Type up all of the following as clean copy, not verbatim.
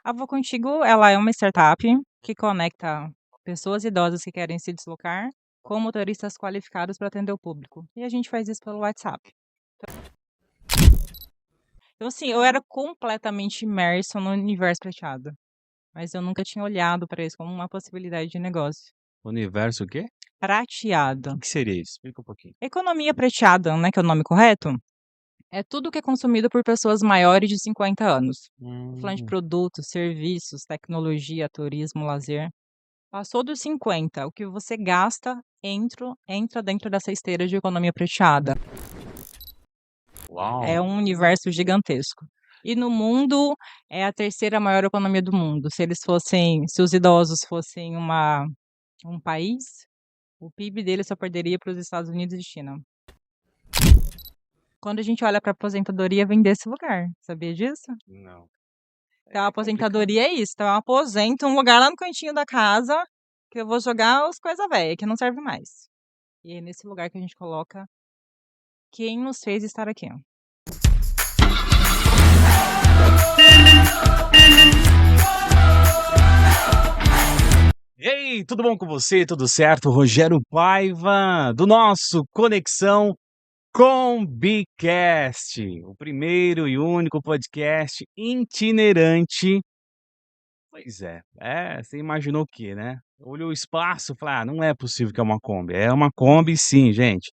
A Vou Contigo, ela é uma startup que conecta pessoas idosas que querem se deslocar com motoristas qualificados para atender o público. E a gente faz isso pelo WhatsApp. Então, assim, eu era completamente imersa no universo prateado, mas eu nunca tinha olhado para isso como uma possibilidade de negócio. Universo o quê? Prateado. O que seria isso? Explica um pouquinho. Economia prateada, né, que é o nome correto, é tudo que é consumido por pessoas maiores de 50 anos. Tô falando de Hum, produtos, serviços, tecnologia, turismo, lazer. Passou dos 50, o que você gasta entra dentro dessa esteira de economia prateada. uau. É um universo gigantesco. E no mundo, é a terceira maior economia do mundo. Se os idosos fossem um país, o PIB deles só perderia para os Estados Unidos e China. Quando a gente olha para a aposentadoria, vem desse lugar. Sabia disso? Não. Então, a É complicado. aposentadoria é isso. Então, eu aposento um lugar lá no cantinho da casa que eu vou jogar as coisas velhas, que não serve mais. E é nesse lugar que a gente coloca quem nos fez estar aqui. Ei, tudo bom com você? Tudo certo? Rogério Paiva, do nosso Conexão com Bicast, o primeiro e único podcast itinerante. Pois você imaginou o quê, né? Olhou o espaço e falou, não é possível que é uma Kombi. É uma Kombi sim, gente.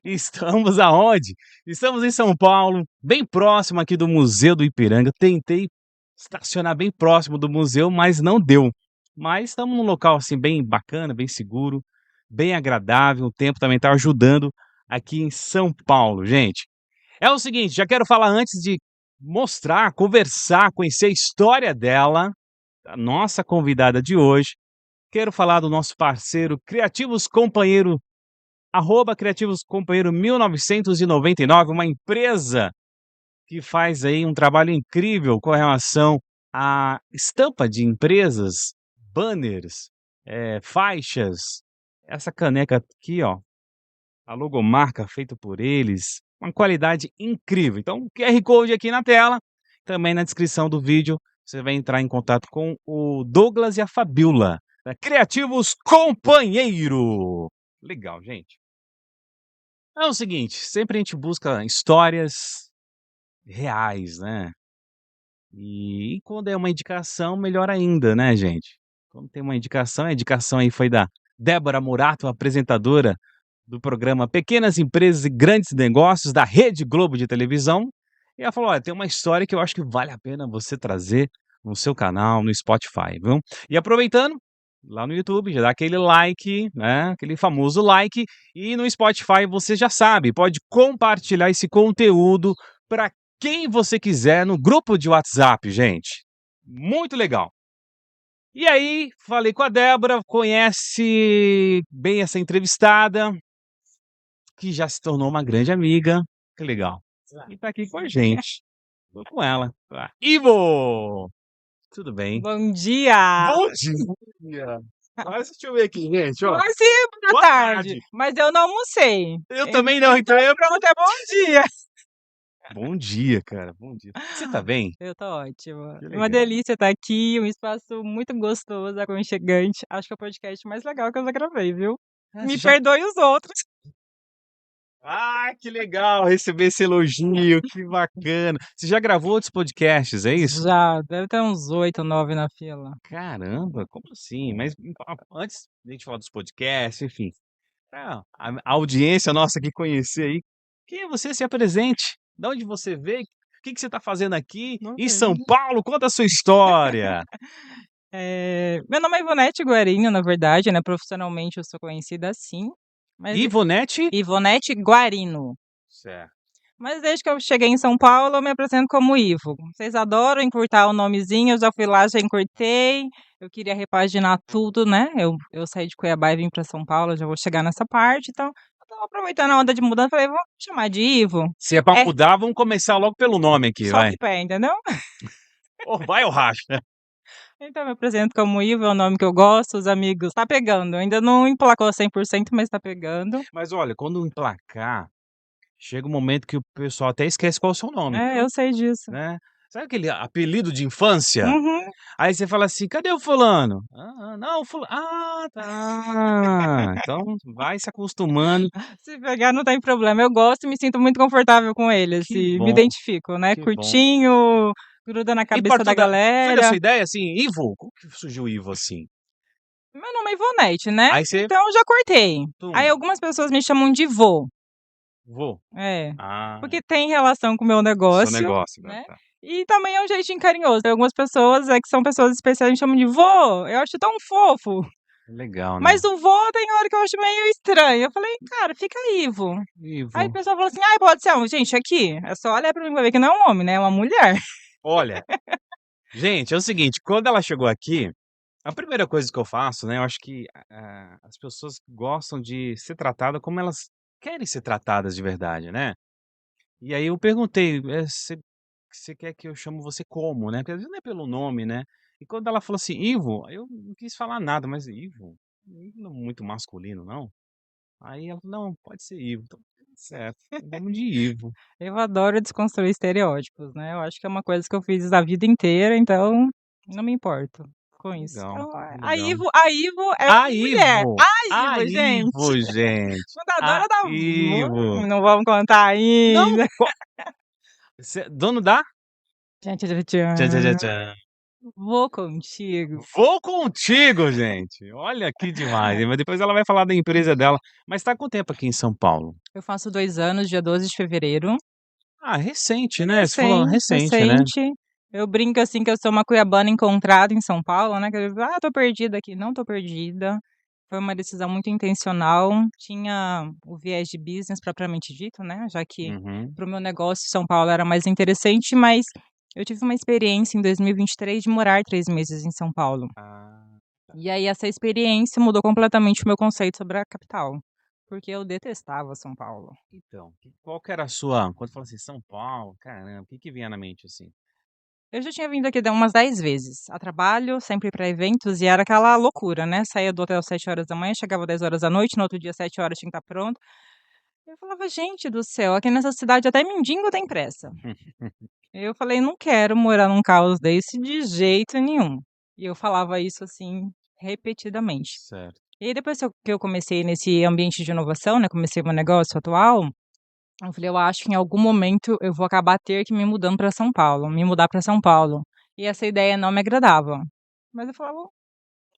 Estamos aonde? Estamos em São Paulo, bem próximo aqui do Museu do Ipiranga. Tentei estacionar bem próximo do museu, mas não deu. Mas estamos num local assim bem bacana, bem seguro, bem agradável. O tempo também está ajudando aqui em São Paulo, gente. É o seguinte, já quero falar antes de mostrar, conversar, conhecer a história dela, a nossa convidada de hoje. Quero falar do nosso parceiro Criativos Companheiro, Criativos Companheiro 1999, uma empresa que faz aí um trabalho incrível com relação à estampa de empresas, banners, faixas. Essa caneca aqui, ó, a logomarca feita por eles, uma qualidade incrível. Então, QR Code aqui na tela, também na descrição do vídeo, você vai entrar em contato com o Douglas e a Fabiola, da Criativos Companheiro. Legal, gente. É o seguinte, sempre a gente busca histórias reais, né? E quando é uma indicação, melhor ainda, né, gente? Quando tem uma indicação, a indicação aí foi da Débora Murato, apresentadora do programa Pequenas Empresas e Grandes Negócios da Rede Globo de televisão. E ela falou: olha, tem uma história que eu acho que vale a pena você trazer no seu canal, no Spotify, viu? E aproveitando, lá no YouTube, já dá aquele like, né? Aquele famoso like. E no Spotify, você já sabe, pode compartilhar esse conteúdo para quem você quiser no grupo de WhatsApp, gente. Muito legal. E aí, falei com a Débora, conhece bem essa entrevistada, que já se tornou uma grande amiga. Que legal. E tá aqui com a gente. Tô com ela. Ivo! Tudo bem? Bom dia! Bom dia! Mas deixa eu ver aqui, gente, ó. Quase boa Boa tarde, tarde. mas eu não almocei. Eu também não, então Pronto, é bom dia. Bom dia, cara, bom dia. Você tá bem? Eu tô ótima. Que Uma legal. delícia estar aqui, um espaço muito gostoso, aconchegante. Acho que é o podcast mais legal que eu já gravei, viu? Você Me já perdoe os outros. que legal receber esse elogio, que bacana. Você já gravou outros podcasts, é isso? Já, deve ter uns 8, 9 na fila. Caramba, como assim? Mas antes de a gente falar dos podcasts, enfim, a audiência nossa que conhecer aí, quem é você? Se apresente. De onde você veio? O que você está fazendo aqui Não em sei. São Paulo? Conta a sua história. Meu nome é Ivonete Guarinho, na verdade, né? Profissionalmente eu sou conhecida assim, mas Ivonete? Ivonete Guarino. Certo. Mas desde que eu cheguei em São Paulo, eu me apresento como Ivo. Vocês adoram encurtar o nomezinho, eu já fui lá, já encurtei. Eu queria repaginar tudo, né? Eu saí de Cuiabá e vim para São Paulo, já vou chegar nessa parte, então eu tava aproveitando a onda de mudança, falei, vou chamar de Ivo. Se é pra É, mudar, vamos começar logo pelo nome aqui, vai. sobe o pé, entendeu? Ou vai ou racha. Então eu me apresento como Ivo, é o nome que eu gosto, os amigos. Tá pegando, ainda não emplacou 100%, mas tá pegando. Mas olha, quando emplacar, chega um momento que o pessoal até esquece qual é o seu nome, É, eu sei disso. né. sabe aquele apelido de infância? Uhum. Aí você fala assim: "Cadê o fulano?" "Ah, não, o fula" "Ah, tá". Então vai se acostumando. Se pegar não tem problema, eu gosto e me sinto muito confortável com ele, Que assim, me bom, identifico, né, que bom. curtinho, gruda na E cabeça da partiu da foi da galera. sua ideia, assim, Ivo? Como que surgiu o Ivo, assim? Meu nome é Ivonete, né, Aí você, então já cortei. Aí tum, algumas pessoas me chamam de vô, vô. é, Ah, porque tem relação com o meu seu negócio, negócio, né, né, tá. e também é um jeitinho carinhoso. Tem algumas pessoas, que são pessoas especiais, me chamam de vô, eu acho tão fofo. Legal, né. Mas o vô tem hora que eu acho meio estranho, eu falei: "Cara, fica Ivo". Aí o Ivo. pessoal falou assim: "Ai, pode ser um", gente, aqui, é só olhar pra mim pra ver que não é um homem, né, é uma mulher. Olha, gente, é o seguinte, quando ela chegou aqui, a primeira coisa que eu faço, né, eu acho que, as pessoas gostam de ser tratada como elas querem ser tratadas de verdade, né. E aí eu perguntei, "Você quer que eu chamo você como, né?" Porque às vezes não é pelo nome, né. E quando ela falou assim: "Ivo", aí eu não quis falar nada, mas Ivo? Ivo não é muito masculino, não? Aí ela falou: "Não, pode ser Ivo", então tudo certo, então vamos de Ivo. Eu adoro desconstruir estereótipos, né, eu acho que é uma coisa que eu fiz a vida inteira, então não me importo com isso. Legal, Então, legal. a Ivo é A uma mulher. Ivo! A A Ivo, gente, Ivo, gente! A fundadora da Ivo! não vamos contar Não, ainda. você dono da? Tchan, tchan, Tchan, tchan, tchan, tchan. tchan. Vou contigo. Vou contigo, gente. Olha que demais, hein, mas depois ela vai falar da empresa dela. Mas tá com tempo aqui em São Paulo? Eu faço 2 anos, dia 12 de fevereiro. Ah, recente, né, você falou Recente, recente, né. recente. Eu brinco, assim, que eu sou uma cuiabana encontrada em São Paulo, né, que eu digo: "Ah, tô perdida aqui", não tô perdida. Foi uma decisão muito intencional, tinha o viés de business propriamente dito, né, já que Uhum. para o meu negócio São Paulo era mais interessante, mas eu tive uma experiência em 2023 de morar 3 meses em São Paulo. Ah, tá. E aí essa experiência mudou completamente o meu conceito sobre a capital, porque eu detestava São Paulo. Então, qual que era a sua quando fala assim: "São Paulo", caramba, o que que vinha na mente, assim? Eu já tinha vindo aqui umas 10 vezes, a trabalho, sempre para eventos, e era aquela loucura, né, saía do hotel 7 horas da manhã, chegava 10 horas da noite, no outro dia 7 horas tinha que estar pronto. Eu falava: "Gente do céu, aqui nessa cidade até mendigo tem pressa". Eu falei: "Não quero morar num caos desse de jeito nenhum". E eu falava isso, assim, repetidamente. Certo. E aí depois que eu comecei nesse ambiente de inovação, né, comecei meu negócio atual, eu falei: "Eu acho que em algum momento eu vou acabar ter que me mudar para São Paulo". E essa ideia não me agradava. Mas eu falava: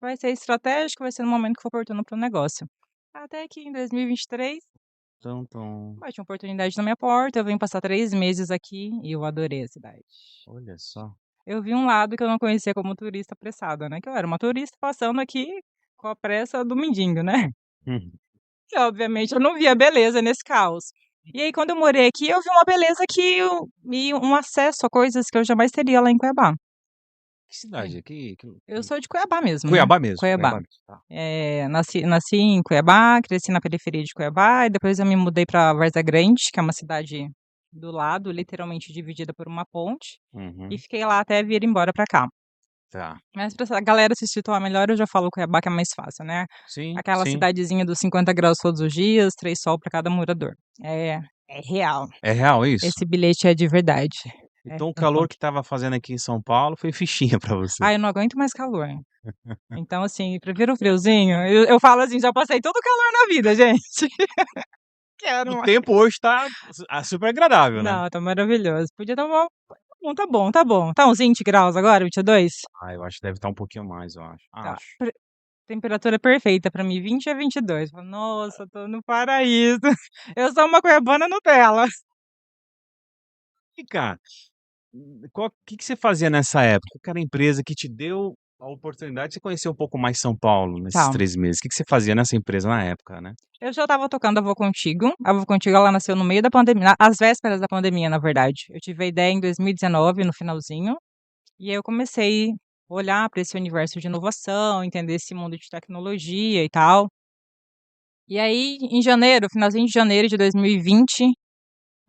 "Vai ser estratégico, vai ser no momento que for oportuno para o negócio". Até que em 2023, Então, bate uma oportunidade na minha porta, eu vim passar 3 meses aqui e eu adorei a cidade. olha só. Eu vi um lado que eu não conhecia como turista apressada, né, que eu era uma turista passando aqui com a pressa do mendigo, né. Uhum. E obviamente eu não via beleza nesse caos. E aí quando eu morei aqui, eu vi uma beleza que eu e um acesso a coisas que eu jamais teria lá em Cuiabá. Que É. cidade? Eu sou de Cuiabá mesmo, né, Cuiabá mesmo, Cuiabá. Cuiabá mesmo, tá. Nasci em Cuiabá, cresci na periferia de Cuiabá e depois eu me mudei pra Várzea Grande, que é uma cidade do lado, literalmente dividida por uma ponte, e Uhum. fiquei lá até vir embora pra cá. Tá. Mas pra essa galera se situar melhor, eu já falo Cuiabá que é mais fácil, né. Sim, Aquela sim. cidadezinha dos 50 graus todos os dias, 3 sol pra cada morador. É real. É real isso? Esse bilhete é de verdade. É Então o calor real. que estava fazendo aqui em São Paulo foi fichinha pra você. Ah, eu não aguento mais calor. Então, assim, prefiro o friozinho. Eu falo assim: "Já passei todo o calor na vida, gente. O Quero mais". tempo hoje tá super agradável, né? Não, tá maravilhoso. Podia estar mal tá bom, tá bom. Tá uns 20 graus agora, 22? Ah, eu acho que deve estar um pouquinho mais, eu acho. Tá. Acho. Temperatura perfeita pra mim, 20 a 22. Falo: "Nossa, tô no paraíso". Eu sou uma cuiabana Nutella. E cá, qual que você fazia nessa época? Qual que era a empresa que te deu a oportunidade de você conhecer um pouco mais São Paulo nesses Tá. 3 meses? Que você fazia nessa empresa na época, né? Eu já estava tocando a Vou Contigo. A Vou Contigo, ela nasceu no meio da pandemia, às vésperas da pandemia, na verdade. Eu tive a ideia em 2019, no finalzinho, e aí eu comecei a olhar para esse universo de inovação, entender esse mundo de tecnologia e tal. E aí, em janeiro, finalzinho de janeiro de 2020,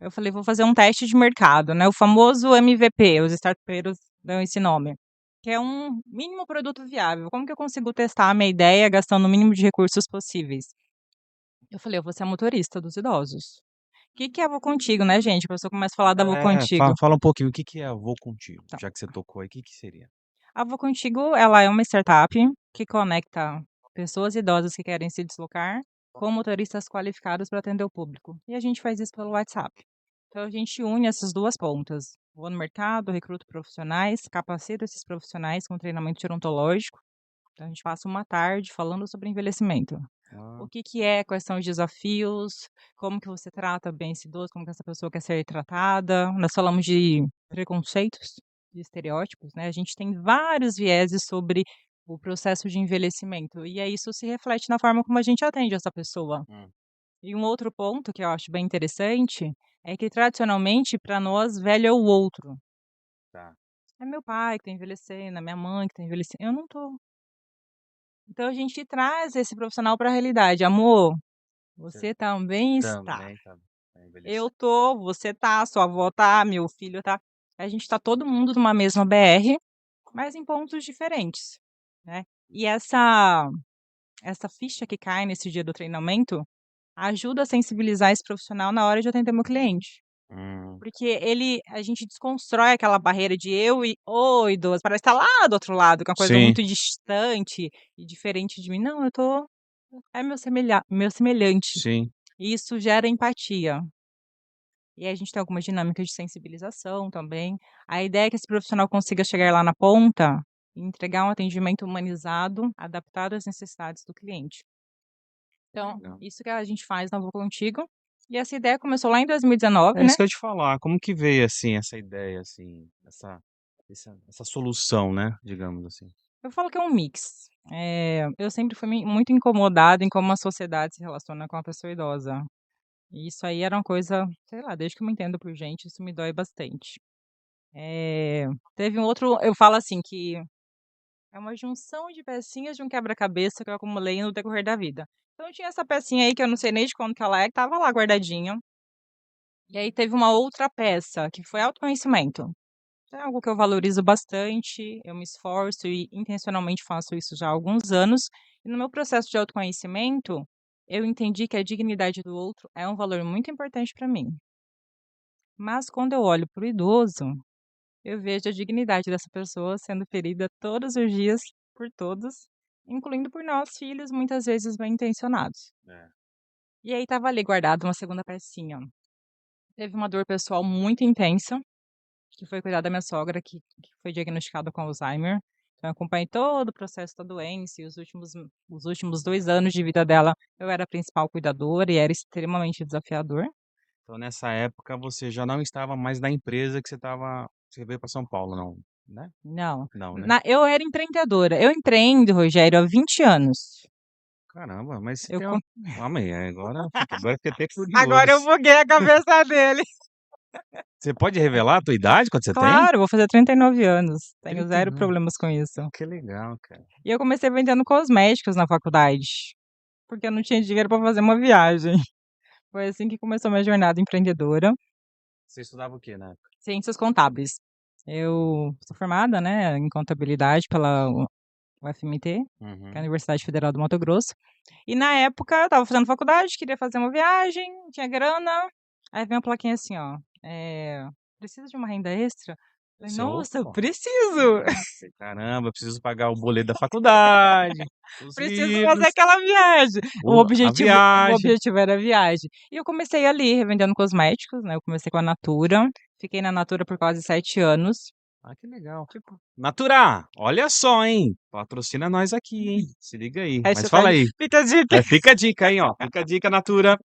eu falei: "Vou fazer um teste de mercado", né, o famoso MVP, os startupeiros dão esse nome, que é um mínimo produto viável. Como que eu consigo testar a minha ideia gastando o mínimo de recursos possíveis? Eu falei: "Eu vou ser a motorista dos idosos". Que é Vou Contigo, né, gente? A pessoa começa a falar da Vou É, Contigo. fala um pouquinho, o que que é Vou Contigo? Então, Já que você tocou aí, o que que seria? a Vou Contigo, ela é uma startup que conecta pessoas idosas que querem se deslocar com motoristas qualificados para atender o público. E a gente faz isso pelo WhatsApp. Então a gente une essas duas pontas. Vou no mercado, recruto profissionais, capacito esses profissionais com treinamento gerontológico. Então a gente passa uma tarde falando sobre envelhecimento. O Ah, que que é, quais são os desafios, como que você trata bem esse idoso, como que essa pessoa quer ser tratada. Nós falamos de preconceitos, de estereótipos, né, a gente tem vários vieses sobre o processo de envelhecimento, e aí isso se reflete na forma como a gente atende essa pessoa. hum, E um outro ponto que eu acho bem interessante, é que tradicionalmente para nós velho é o outro. tá, É meu pai que tá envelhecendo, é minha mãe que tá envelhecendo, eu não tô. Então a gente traz esse profissional para a realidade: "Amor, você você também está. também tá Eu envelhecendo. tô, você tá, sua avó tá, meu filho tá". A gente tá todo mundo numa mesma BR, mas em pontos diferentes, né. E essa ficha que cai nesse dia do treinamento, ajuda a sensibilizar esse profissional na hora de atender meu cliente. Hum, Porque a gente desconstrói aquela barreira de eu e o idoso, parece estar lá do outro lado, que é uma coisa sim, muito distante e diferente de mim. Não, eu tô é meu semelhante. sim. E isso gera empatia. E aí a gente tem algumas dinâmicas de sensibilização também. A ideia é que esse profissional consiga chegar lá na ponta e entregar um atendimento humanizado, adaptado às necessidades do cliente. Então, Legal. isso que a gente faz na Vou Contigo. E essa ideia começou lá em 2019, É né. isso que eu ia te falar, como que veio, assim, essa ideia, assim, essa solução, né, digamos assim? Eu falo que é um mix. Eu sempre fui muito incomodada em como a sociedade se relaciona com a pessoa idosa. E isso aí era uma coisa, sei lá, desde que eu me entendo por gente, isso me dói bastante. Teve um outro, eu falo assim que é uma junção de pecinhas de um quebra-cabeça que eu acumulei no decorrer da vida. Então tinha essa pecinha aí que eu não sei nem de quando que ela é, que estava lá guardadinha. E aí teve uma outra peça, que foi autoconhecimento. É algo que eu valorizo bastante, eu me esforço e intencionalmente faço isso já há alguns anos. E no meu processo de autoconhecimento, eu entendi que a dignidade do outro é um valor muito importante para mim. Mas quando eu olho para o idoso, eu vejo a dignidade dessa pessoa sendo ferida todos os dias por todos, incluindo por nós, filhos, muitas vezes bem intencionados. É. E aí estava ali guardada uma segunda pecinha. Teve uma dor pessoal muito intensa, que foi cuidar da minha sogra, que foi diagnosticada com Alzheimer. Então, eu acompanhei todo o processo da doença e os últimos 2 anos de vida dela, eu era a principal cuidadora e era extremamente desafiador. Então nessa época você já não estava mais na empresa que você veio para São Paulo não, né? Não, Não, né? eu era empreendedora. Eu empreendo, Rogério, há 20 anos. Caramba, mas você Eu tem co uma calma aí, agora fiquei até Agora eu curioso. buguei a cabeça dele. Você pode revelar a tua idade, quanto você tem? Claro, vou fazer 39 anos, tenho zero 39. problemas com isso. Que legal, cara. E eu comecei vendendo cosméticos na faculdade, porque eu não tinha dinheiro para fazer uma viagem. Foi assim que começou minha jornada empreendedora. Você estudava o quê na época? Ciências contábeis. Eu sou formada, né, em contabilidade pela UFMT, que é a Uhum. Universidade Federal do Mato Grosso. E na época eu estava fazendo faculdade, queria fazer uma viagem, tinha grana, aí vem uma plaquinha assim, ó, "Precisa de uma renda extra?" Falei: Você: "Nossa, "Opa, preciso, caramba, eu preciso pagar o boleto da faculdade, os preciso fazer livros, aquela viagem". O a objetivo o viagem". objetivo era a viagem. E eu comecei ali revendendo cosméticos, né, eu comecei com a Natura, fiquei na Natura por quase 7 anos. Ah, que legal. Tipo, Natura, olha só, hein, patrocina nós aqui, hein, se liga aí. Mas fala hashtag aí. fica a dica. Fica a dica aí, ó, fica a dica, Natura.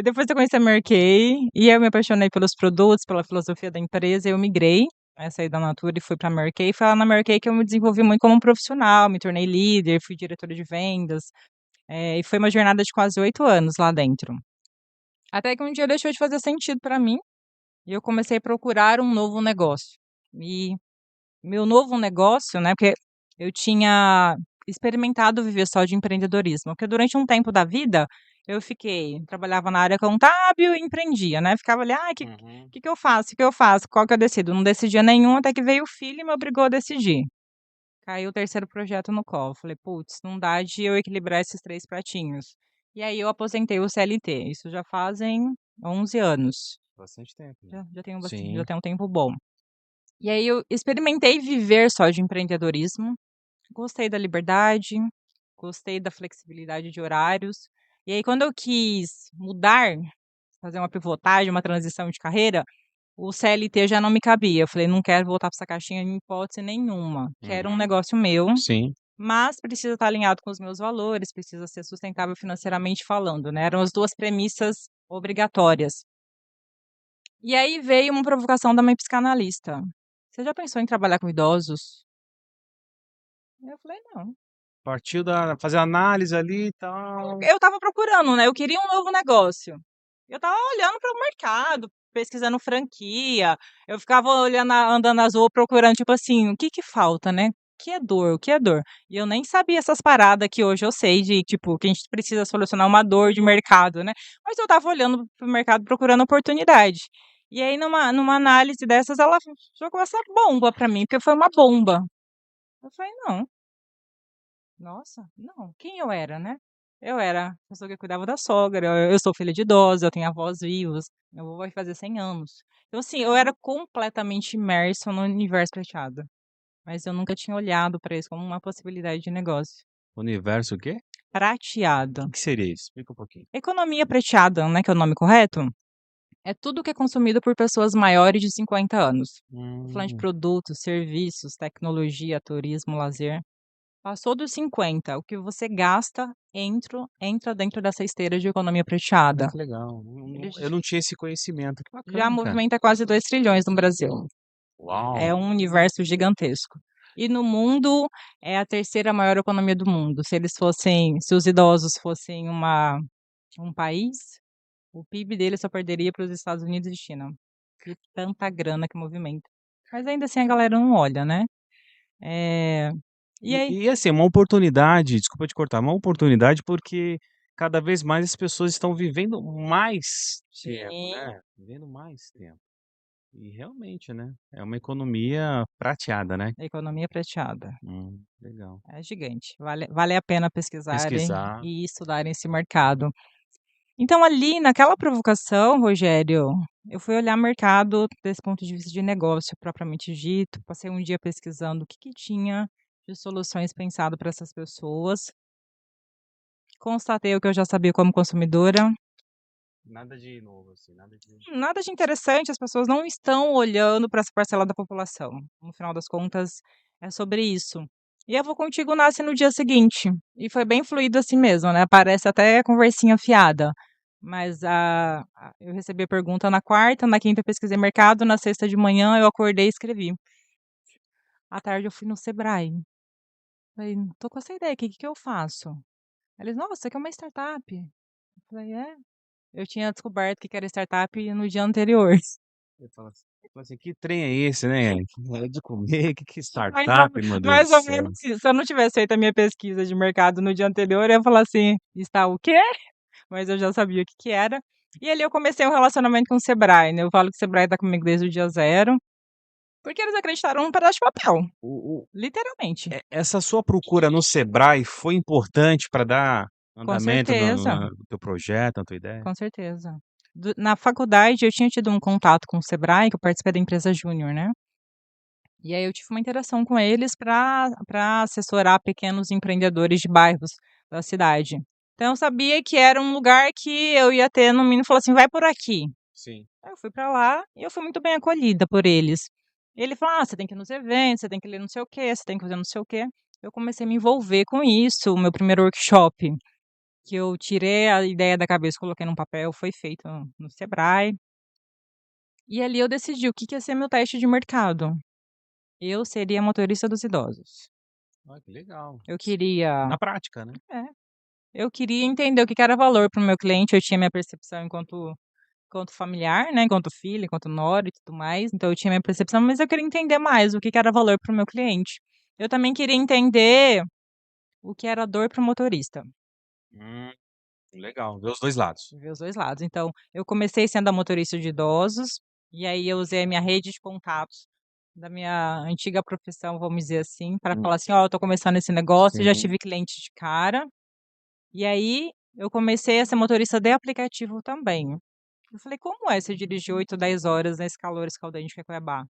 Depois eu conheci a Mary Kay, e eu me apaixonei pelos produtos, pela filosofia da empresa, eu migrei, saí da Natura e fui pra Mary Kay. Foi lá na Mary Kay que eu me desenvolvi muito como profissional, me tornei líder, fui diretora de vendas, e foi uma jornada de quase 8 anos lá dentro. Até que um dia deixou de fazer sentido para mim, e eu comecei a procurar um novo negócio. E meu novo negócio, né, porque eu tinha experimentado viver só de empreendedorismo, porque durante um tempo da vida eu trabalhava na área contábil e empreendia, né, ficava ali: "Ai, Uhum. que eu faço? O que eu faço? Qual que eu decido?". Não decidia nenhum, até que veio o filho e me obrigou a decidir. Caiu o terceiro projeto no colo, falei: "Putz, não dá de eu equilibrar esses 3 pratinhos". E aí eu aposentei o CLT, isso já fazem 11 anos. Bastante tempo, né? Já tenho bastante, já Sim. tem um tempo bom. E aí eu experimentei viver só de empreendedorismo, gostei da liberdade, gostei da flexibilidade de horários. E aí quando eu quis mudar, fazer uma pivotagem, uma transição de carreira, o CLT já não me cabia. Eu falei: "Não quero voltar para essa caixinha em hipótese nenhuma. Quero um Uhum. negócio meu, Sim. mas precisa estar alinhado com os meus valores, precisa ser sustentável financeiramente falando", né, eram as 2 premissas obrigatórias. E aí veio uma provocação da minha psicanalista: "Você já pensou em trabalhar com idosos?" Eu falei: "Não". Partiu da fazer análise ali e tal. Eu estava procurando, né, eu queria um novo negócio. Eu estava olhando para o mercado, pesquisando franquia, eu ficava olhando andando nas ruas procurando, tipo assim, o que que falta, né, o que é dor, o que é dor? E eu nem sabia essas paradas que hoje eu sei de, tipo, que a gente precisa solucionar uma dor de mercado, né, mas eu estava olhando para o mercado procurando oportunidade. E aí numa análise dessas ela jogou essa bomba para mim, porque foi uma bomba. Eu falei: "Não". Nossa, não, quem eu era, né? Eu era a pessoa que cuidava da sogra, eu sou filha de idosa, eu tenho avós vivos, meu avô vai fazer 100 anos. Então, assim, eu era completamente imersa no universo prateado, mas eu nunca tinha olhado para isso como uma possibilidade de negócio. Universo o quê? Prateado. Que seria isso? Explica um pouquinho. Economia prateada, né, que é o nome correto, é tudo que é consumido por pessoas maiores de 50 anos. Tô falando de Hum, produtos, serviços, tecnologia, turismo, lazer. Passou dos 50, o que você gasta entra dentro dessa esteira de economia prateada. que legal. Ele Eu não tinha esse conhecimento. Que já bacana, cara. movimenta quase 2 trilhões no Brasil. Uau! É um universo gigantesco. E no mundo, é a terceira maior economia do mundo. Se os idosos fossem um país, o PIB deles só perderia para os Estados Unidos e China, de tanta grana que movimenta. Mas ainda assim a galera não olha, né. Eh, e aí Assim, é uma oportunidade, desculpa te cortar, uma oportunidade porque cada vez mais as pessoas estão vivendo mais tempo, sim, né, vivendo mais tempo. E realmente, né, é uma economia prateada, né. economia prateada. Legal. É gigante, vale a pena pesquisarem Pesquisar. e estudarem esse mercado. Então ali naquela provocação, Rogério, eu fui olhar mercado desse ponto de vista de negócio propriamente dito, passei um dia pesquisando o que que tinha de soluções pensado para essas pessoas, constatei o que eu já sabia como consumidora, Nada de novo, assim, nada de nada de interessante, as pessoas não estão olhando para essa parcela da população, no final das contas é sobre isso. E Eu Vou Contigo nasce no dia seguinte, e foi bem fluido assim mesmo, né, parece até conversinha fiada, mas eu recebi a pergunta na quarta, na quinta eu pesquisei mercado, na sexta de manhã eu acordei e escrevi. À tarde eu fui no Sebrae, falei: "Tô com essa ideia aqui, que eu faço?". Eles: "Nossa, isso aqui é uma startup". Eu falei: "É?". Eu tinha descoberto que era startup no dia anterior. Você fala assim: "Que trem é esse, né? É de comer, que Ah, então, startup, meu Deus do mais ou céu". menos isso. Se eu não tivesse feito a minha pesquisa de mercado no dia anterior, eu ia falar assim: "Está o quê?". Mas eu já sabia o que que era. E ali eu comecei um relacionamento com o Sebrae, né, eu falo que o Sebrae tá comigo desde o dia zero, porque eles acreditaram num pedaço de papel, O literalmente. essa sua procura no Sebrae foi importante para dar Com andamento certeza, no teu projeto, na tua ideia? com certeza. Na faculdade eu tinha tido um contato com o Sebrae, que eu participei da empresa júnior, né. E aí eu tive uma interação com eles para assessorar pequenos empreendedores de bairros da cidade. Então eu sabia que era um lugar que eu ia ter no mínimo falou assim: "Vai por aqui". Sim. Aí eu fui para lá e eu fui muito bem acolhida por eles. Ele falou: "Ah, você tem que ir nos eventos, você tem que ler não sei o quê, você tem que fazer não sei o quê". Eu comecei a me envolver com isso, o meu primeiro workshop, que eu tirei a ideia da cabeça, coloquei num papel, foi feito no Sebrae. E ali eu decidi o que que ia ser meu teste de mercado. Eu seria motorista dos idosos. Ah, que legal. Eu queria Na prática, né? é, eu queria entender o que que era valor para o meu cliente, eu tinha minha percepção enquanto familiar, né, enquanto filha, enquanto nora e tudo mais, então eu tinha minha percepção, mas eu queria entender mais o que que era valor para o meu cliente. Eu também queria entender o que era dor para o motorista, Hum, legal, ver os 2 lados. ver os 2 lados. Então, eu comecei sendo a motorista de idosos, e aí eu usei a minha rede de contatos da minha antiga profissão, vamos dizer assim, para Hum, falar assim: "Ó, eu tô começando esse negócio", já sim. tive cliente de cara. E aí, eu comecei a ser motorista de aplicativo também. Eu falei: "Como é você dirigir 8, 10 horas nesse calor escaldante que é Cuiabá?".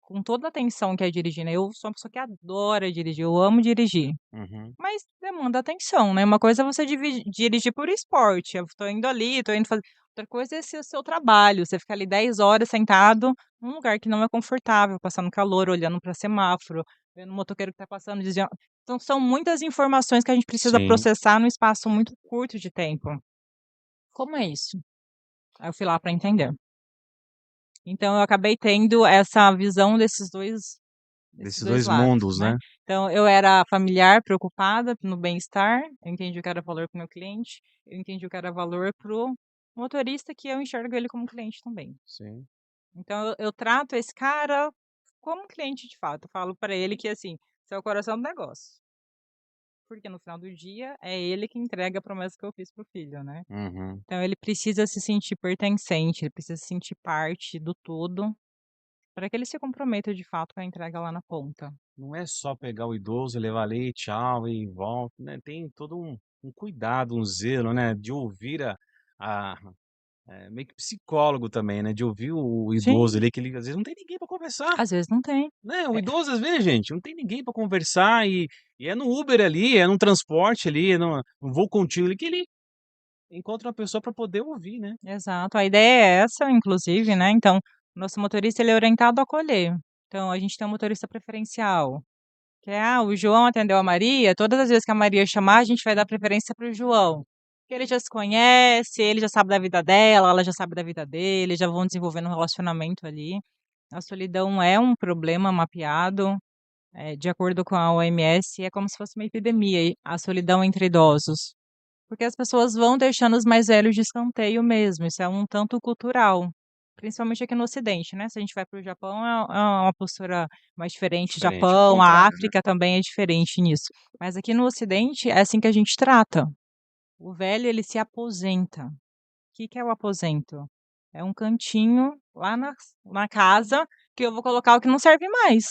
Com toda a atenção que é dirigir, né, eu sou uma pessoa que adora dirigir, eu amo dirigir, Uhum. mas demanda atenção, né, uma coisa é você dirigir por esporte, eu tô indo ali, tô indo fazer outra coisa é esse o seu trabalho, você fica ali 10 horas sentado num lugar que não é confortável, passando calor, olhando para semáforo, vendo o motoqueiro que tá passando, desviando. Então são muitas informações que a gente precisa Sim. processar num espaço muito curto de tempo. Como é isso? Aí eu fui lá para entender. Então eu acabei tendo essa visão desses Desses 2 2 lados, mundos, né. né. Então eu era familiar, preocupada no bem-estar, eu entendi o que era valor para o meu cliente, eu entendi o que era valor para o motorista, que eu enxergo ele como cliente também. Sim. Então eu trato esse cara como cliente de fato, eu falo para ele que, assim, você é o coração do negócio, porque no final do dia é ele que entrega a promessa que eu fiz para o filho, né. Uhum. Então ele precisa se sentir pertencente, ele precisa se sentir parte do todo, para que ele se comprometa de fato com a entrega lá na ponta. Não é só pegar o idoso, levar ali, tchau e volta, né, tem todo um cuidado, um zelo, né, de ouvir a meio que psicólogo também, né, de ouvir o idoso Sim, ali, que ele às vezes não tem ninguém para conversar, às vezes não tem. né, o É, idoso às vezes, gente, não tem ninguém para conversar e é no Uber ali, é no transporte ali, é no voo contínuo ali que ele encontra uma pessoa para poder ouvir, né. exato, a ideia é essa inclusive, né, então, o nosso motorista ele é orientado a acolher. Então a gente tem um motorista preferencial, que é: "Ah, o João atendeu a Maria, todas as vezes que a Maria chamar a gente vai dar preferência para o João". Porque ele já se conhece, ele já sabe da vida dela, ela já sabe da vida dele, já vão desenvolvendo um relacionamento ali. A solidão é um problema mapeado, de acordo com a OMS, é como se fosse uma epidemia, a solidão entre idosos. Porque as pessoas vão deixando os mais velhos de escanteio mesmo, isso é um tanto cultural, principalmente aqui no ocidente, né, se a gente vai para o Japão é uma postura mais diferente, Diferente, é o Japão, a contrário, né. África também é diferente nisso, mas aqui no ocidente é assim que a gente trata, o velho ele se aposenta. O que que é o aposento? É um cantinho lá na casa que eu vou colocar o que não serve mais.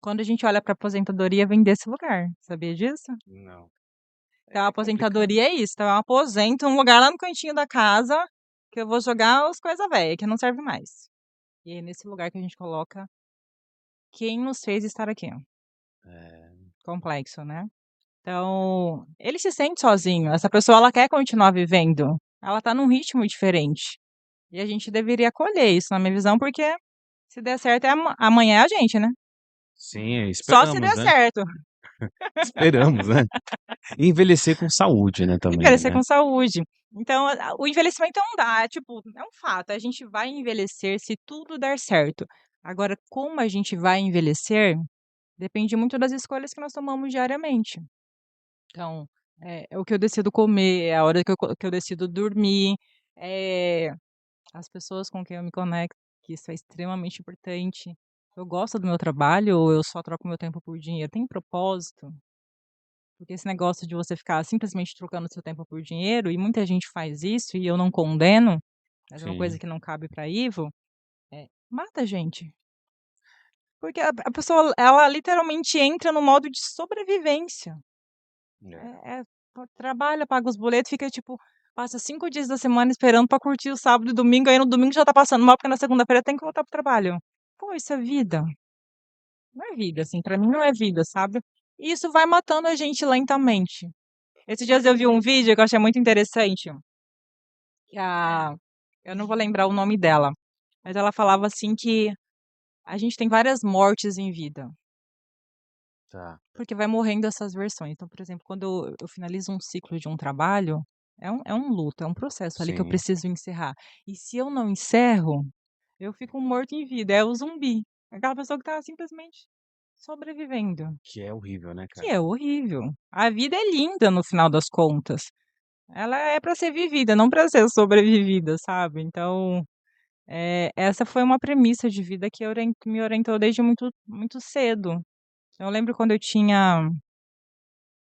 Quando a gente olha para aposentadoria vem desse lugar, sabia disso? Não, Então, a é complicado. aposentadoria é isso, então eu aposento um lugar lá no cantinho da casa, que eu vou jogar as coisa velha, que não serve mais. E é nesse lugar que a gente coloca quem nos fez estar aqui. É, Complexo, né. Então, ele se sente sozinho, essa pessoa ela quer continuar vivendo, ela tá num ritmo diferente. E a gente deveria acolher isso, na minha visão, porque se der certo é amanhã é a gente, né. sim, Só se esperamos, der né, certo. esperamos, né. E envelhecer com saúde, né, também, Envelhecer né. com saúde. Então, o envelhecimento é um dá tipo, é um fato, a gente vai envelhecer se tudo der certo. Agora, como a gente vai envelhecer, depende muito das escolhas que nós tomamos diariamente. Então, é o que eu decido comer, é a hora que eu decido dormir, é as pessoas com quem eu me conecto, que isso é extremamente importante. Eu gosto do meu trabalho ou eu só troco meu tempo por dinheiro? Tem propósito? Porque esse negócio de você ficar simplesmente trocando seu tempo por dinheiro, e muita gente faz isso e eu não condeno, mas é uma coisa Sim, que não cabe para Ivo, mata a gente. Porque a pessoa, ela literalmente entra no modo de sobrevivência. é. Trabalha, paga os boletos, fica tipo, passa 5 dias da semana esperando para curtir o sábado e domingo, aí no domingo já tá passando mal, porque na segunda-feira tem que voltar pro trabalho. Pô, isso é vida? Não é vida, assim, pra mim não é vida, sabe. E isso vai matando a gente lentamente. Esses dias eu vi um vídeo que eu achei muito interessante, que a eu não vou lembrar o nome dela, mas ela falava assim que a gente tem várias mortes em vida, Tá, porque vai morrendo essas versões. Então, por exemplo, quando eu finalizo um ciclo de um trabalho, é um luto, é um processo ali que eu sim, preciso encerrar. E se eu não encerro, eu fico um morto em vida, é o zumbi, aquela pessoa que tá simplesmente sobrevivendo. que é horrível, né, Que cara. é horrível. A vida é linda no final das contas. Ela é para ser vivida, não para ser sobrevivida, sabe. Então, essa foi uma premissa de vida que me orientou desde muito muito cedo. Eu lembro quando eu tinha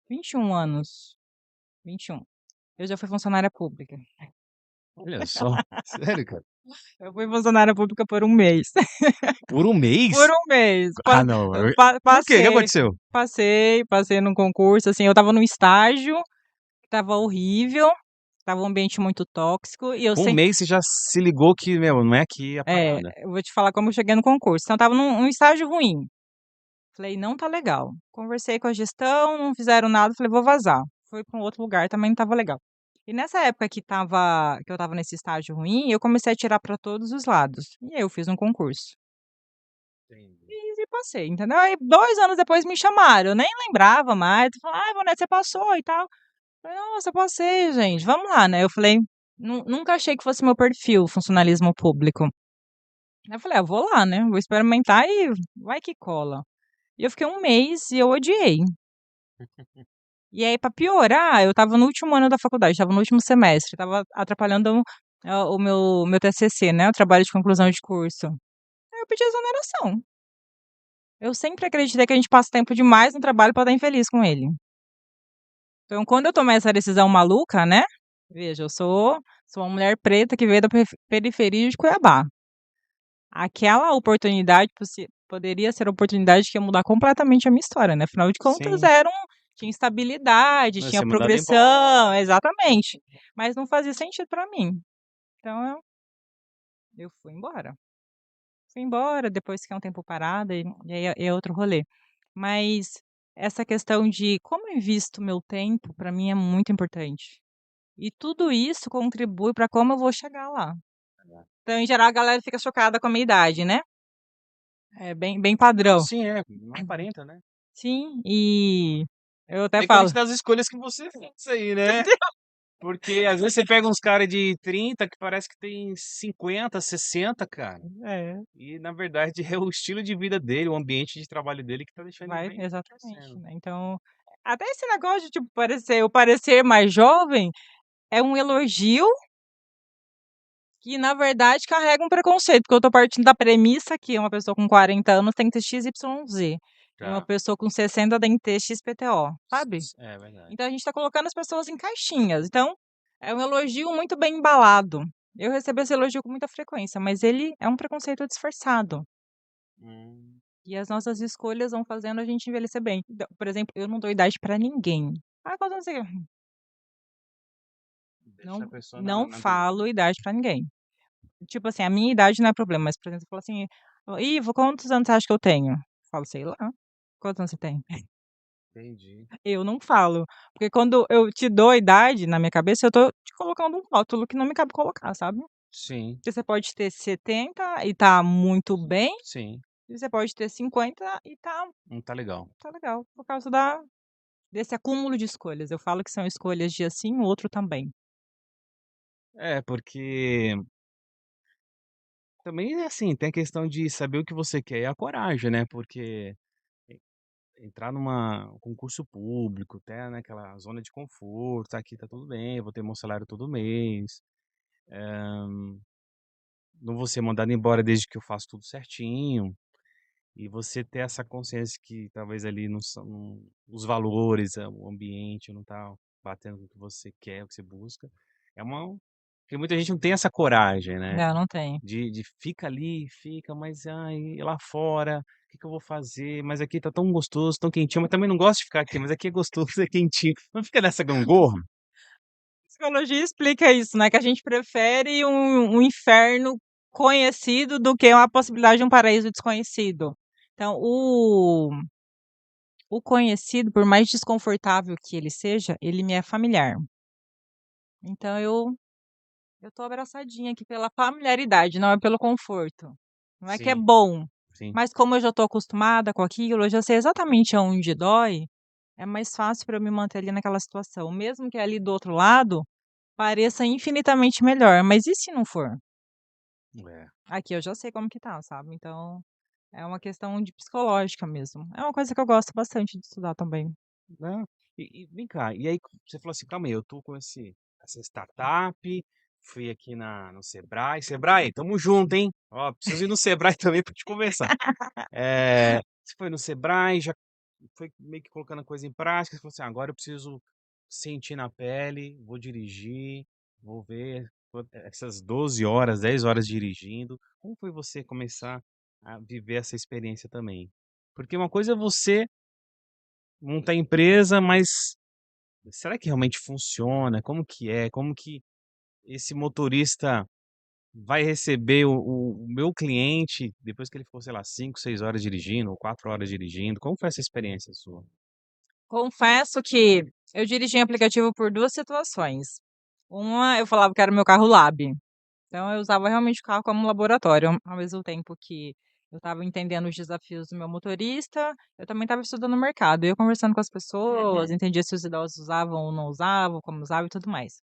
21 anos, 21, eu já fui funcionária pública. Olha só, sério, cara? Eu fui funcionária pública por 1 mês. Por um Por mês? 1 mês. Ah, não, por quê? O que Passei, aconteceu? passei num concurso, assim, eu estava num estágio, que estava horrível. Estava um ambiente muito tóxico e eu Com um sempre mês você já se ligou que, meu, não é aqui a parada. eu vou te falar como eu cheguei no concurso. Então eu estava num estágio ruim. Falei: "Não tá legal". Conversei com a gestão, não fizeram nada, falei: "Vou vazar". Fui para um outro lugar, também não estava legal. E nessa época que eu estava nesse estágio ruim, eu comecei a tirar para todos os lados. E aí eu fiz um concurso. Entendi. E passei, entendeu? Aí 2 anos depois me chamaram, eu nem lembrava mais, falaram: "Ai, Vanessa, você passou e tal". Falei: "Nossa, passei, gente, vamos lá", né. Eu falei nunca achei que fosse meu perfil, funcionalismo público. Aí eu falei: "Ah, vou lá, né, vou experimentar e vai que cola". E eu fiquei um mês e eu odiei. E aí pra piorar, eu estava no último ano da faculdade, estava no último semestre, estava atrapalhando, o meu TCC, né, o trabalho de conclusão de curso. Aí eu pedi exoneração. Eu sempre acreditei que a gente passa tempo demais no trabalho pra estar infeliz com ele. Então quando eu tomei essa decisão maluca, né, veja, eu sou uma mulher preta que veio da periferia de Cuiabá. Aquela oportunidade poderia ser a oportunidade que ia mudar completamente a minha história, né, afinal de contas Sim. tinha estabilidade, Vai tinha ser mandado embora. progressão, exatamente, mas não fazia sentido pra mim. Então eu fui embora. Fui embora, depois fiquei um tempo parada e aí é outro rolê. Mas essa questão de como eu invisto meu tempo, pra mim é muito importante. E tudo isso contribui pra como eu vou chegar lá. Então, em geral, a galera fica chocada com a minha idade, né. É bem Não, padrão. sim, não aparenta, né. Sim, e eu até falo Decorrente das escolhas que você fez aí, né. Porque às vezes você pega uns cara de 30 que parece que tem 50, 60, cara, é, e na verdade é o estilo de vida dele, o ambiente de trabalho dele que tá deixando ele vai bem exatamente, enlouquecendo. né. Então, até esse negócio de, tipo, parecer mais jovem é um elogio que, na verdade, carrega um preconceito, porque eu tô partindo da premissa que uma pessoa com 40 anos tem que ter XYZ, e uma Tá. pessoa com 60 tem que ter XPTO, sabe. É verdade. Então a gente tá colocando as pessoas em caixinhas, então é um elogio muito bem embalado. Eu recebo esse elogio com muita frequência, mas ele é um preconceito disfarçado, Hum, e as nossas escolhas vão fazendo a gente envelhecer bem. Então, por exemplo, eu não dou idade pra ninguém. "Ah, quantos anos você quer?" deixa a Não pessoa não na dele. falo idade pra ninguém. Tipo assim, a minha idade não é problema, mas, por exemplo, eu falo assim: "Ô, Ivo, quantos anos você acha que eu tenho?" Eu falo: "Sei lá". "Quantos anos você tem?" Entendi. Eu não falo, porque quando eu te dou a idade, na minha cabeça, eu tô te colocando um rótulo que não me cabe colocar, sabe. Sim, Porque você pode ter 70 e tá muito bem, sim, e você pode ter 50 e não tá legal. tá legal, por causa desse acúmulo de escolhas. Eu falo que são escolhas dia sim, o outro também. É, porque também, assim, tem a questão de saber o que você quer e a coragem, né, porque e entrar numa concurso público, até naquela zona de conforto, tá aqui tá tudo bem, eu vou ter meu salário todo mês, não vou ser mandado embora desde que eu faço tudo certinho, e você ter essa consciência que talvez ali não são os valores, o ambiente não tá batendo com o que você quer, o que você busca, é uma porque muita gente não tem essa coragem, né. Não, não tem. De fica ali, fica, mas ai, e lá fora, o que que eu vou fazer? Mas aqui tá tão gostoso, tão quentinho, mas também não gosto de ficar aqui, mas aqui é gostoso, é quentinho. Não fica nessa gangorra? Psicologia explica isso, né, que a gente prefere um inferno conhecido do que uma possibilidade de um paraíso desconhecido. Então o conhecido, por mais desconfortável que ele seja, ele me é familiar. Então eu tô abraçadinha aqui pela familiaridade, não é pelo conforto. Não é que é Sim, bom, sim. mas como eu já tô acostumada com aquilo, eu já sei exatamente aonde dói, é mais fácil para eu me manter ali naquela situação, mesmo que ali do outro lado pareça infinitamente melhor, mas e se não for? É. Aqui eu já sei como que tá, sabe, então é uma questão de psicológica mesmo. É uma coisa que eu gosto bastante de estudar também. Não, e vem cá, e aí você falou assim: "Calma aí, eu tô com essa startup, fui aqui no Sebrae". Sebrae, tamo junto, hein. Ó, preciso ir no Sebrae também pra te conversar. Você foi no Sebrae, já foi meio que colocando a coisa em prática, você falou assim: "Agora eu preciso sentir na pele, vou dirigir, vou ver essas 12 horas, 10 horas dirigindo". Como foi você começar a viver essa experiência também? Porque uma coisa é você montar empresa, mas será que realmente funciona? Como que é? Como que esse motorista vai receber o meu cliente depois que ele ficou, sei lá, 5, 6 horas dirigindo ou 4 horas dirigindo? Como foi essa experiência sua? Confesso que eu dirigi em aplicativo por 2 situações. Uma, eu falava que era o meu carro lab, então eu usava realmente o carro como laboratório, ao mesmo tempo que eu estava entendendo os desafios do meu motorista, eu também estava estudando o mercado, eu conversando com as pessoas, entendia se os idosos usavam ou não usavam, como usavam e tudo mais.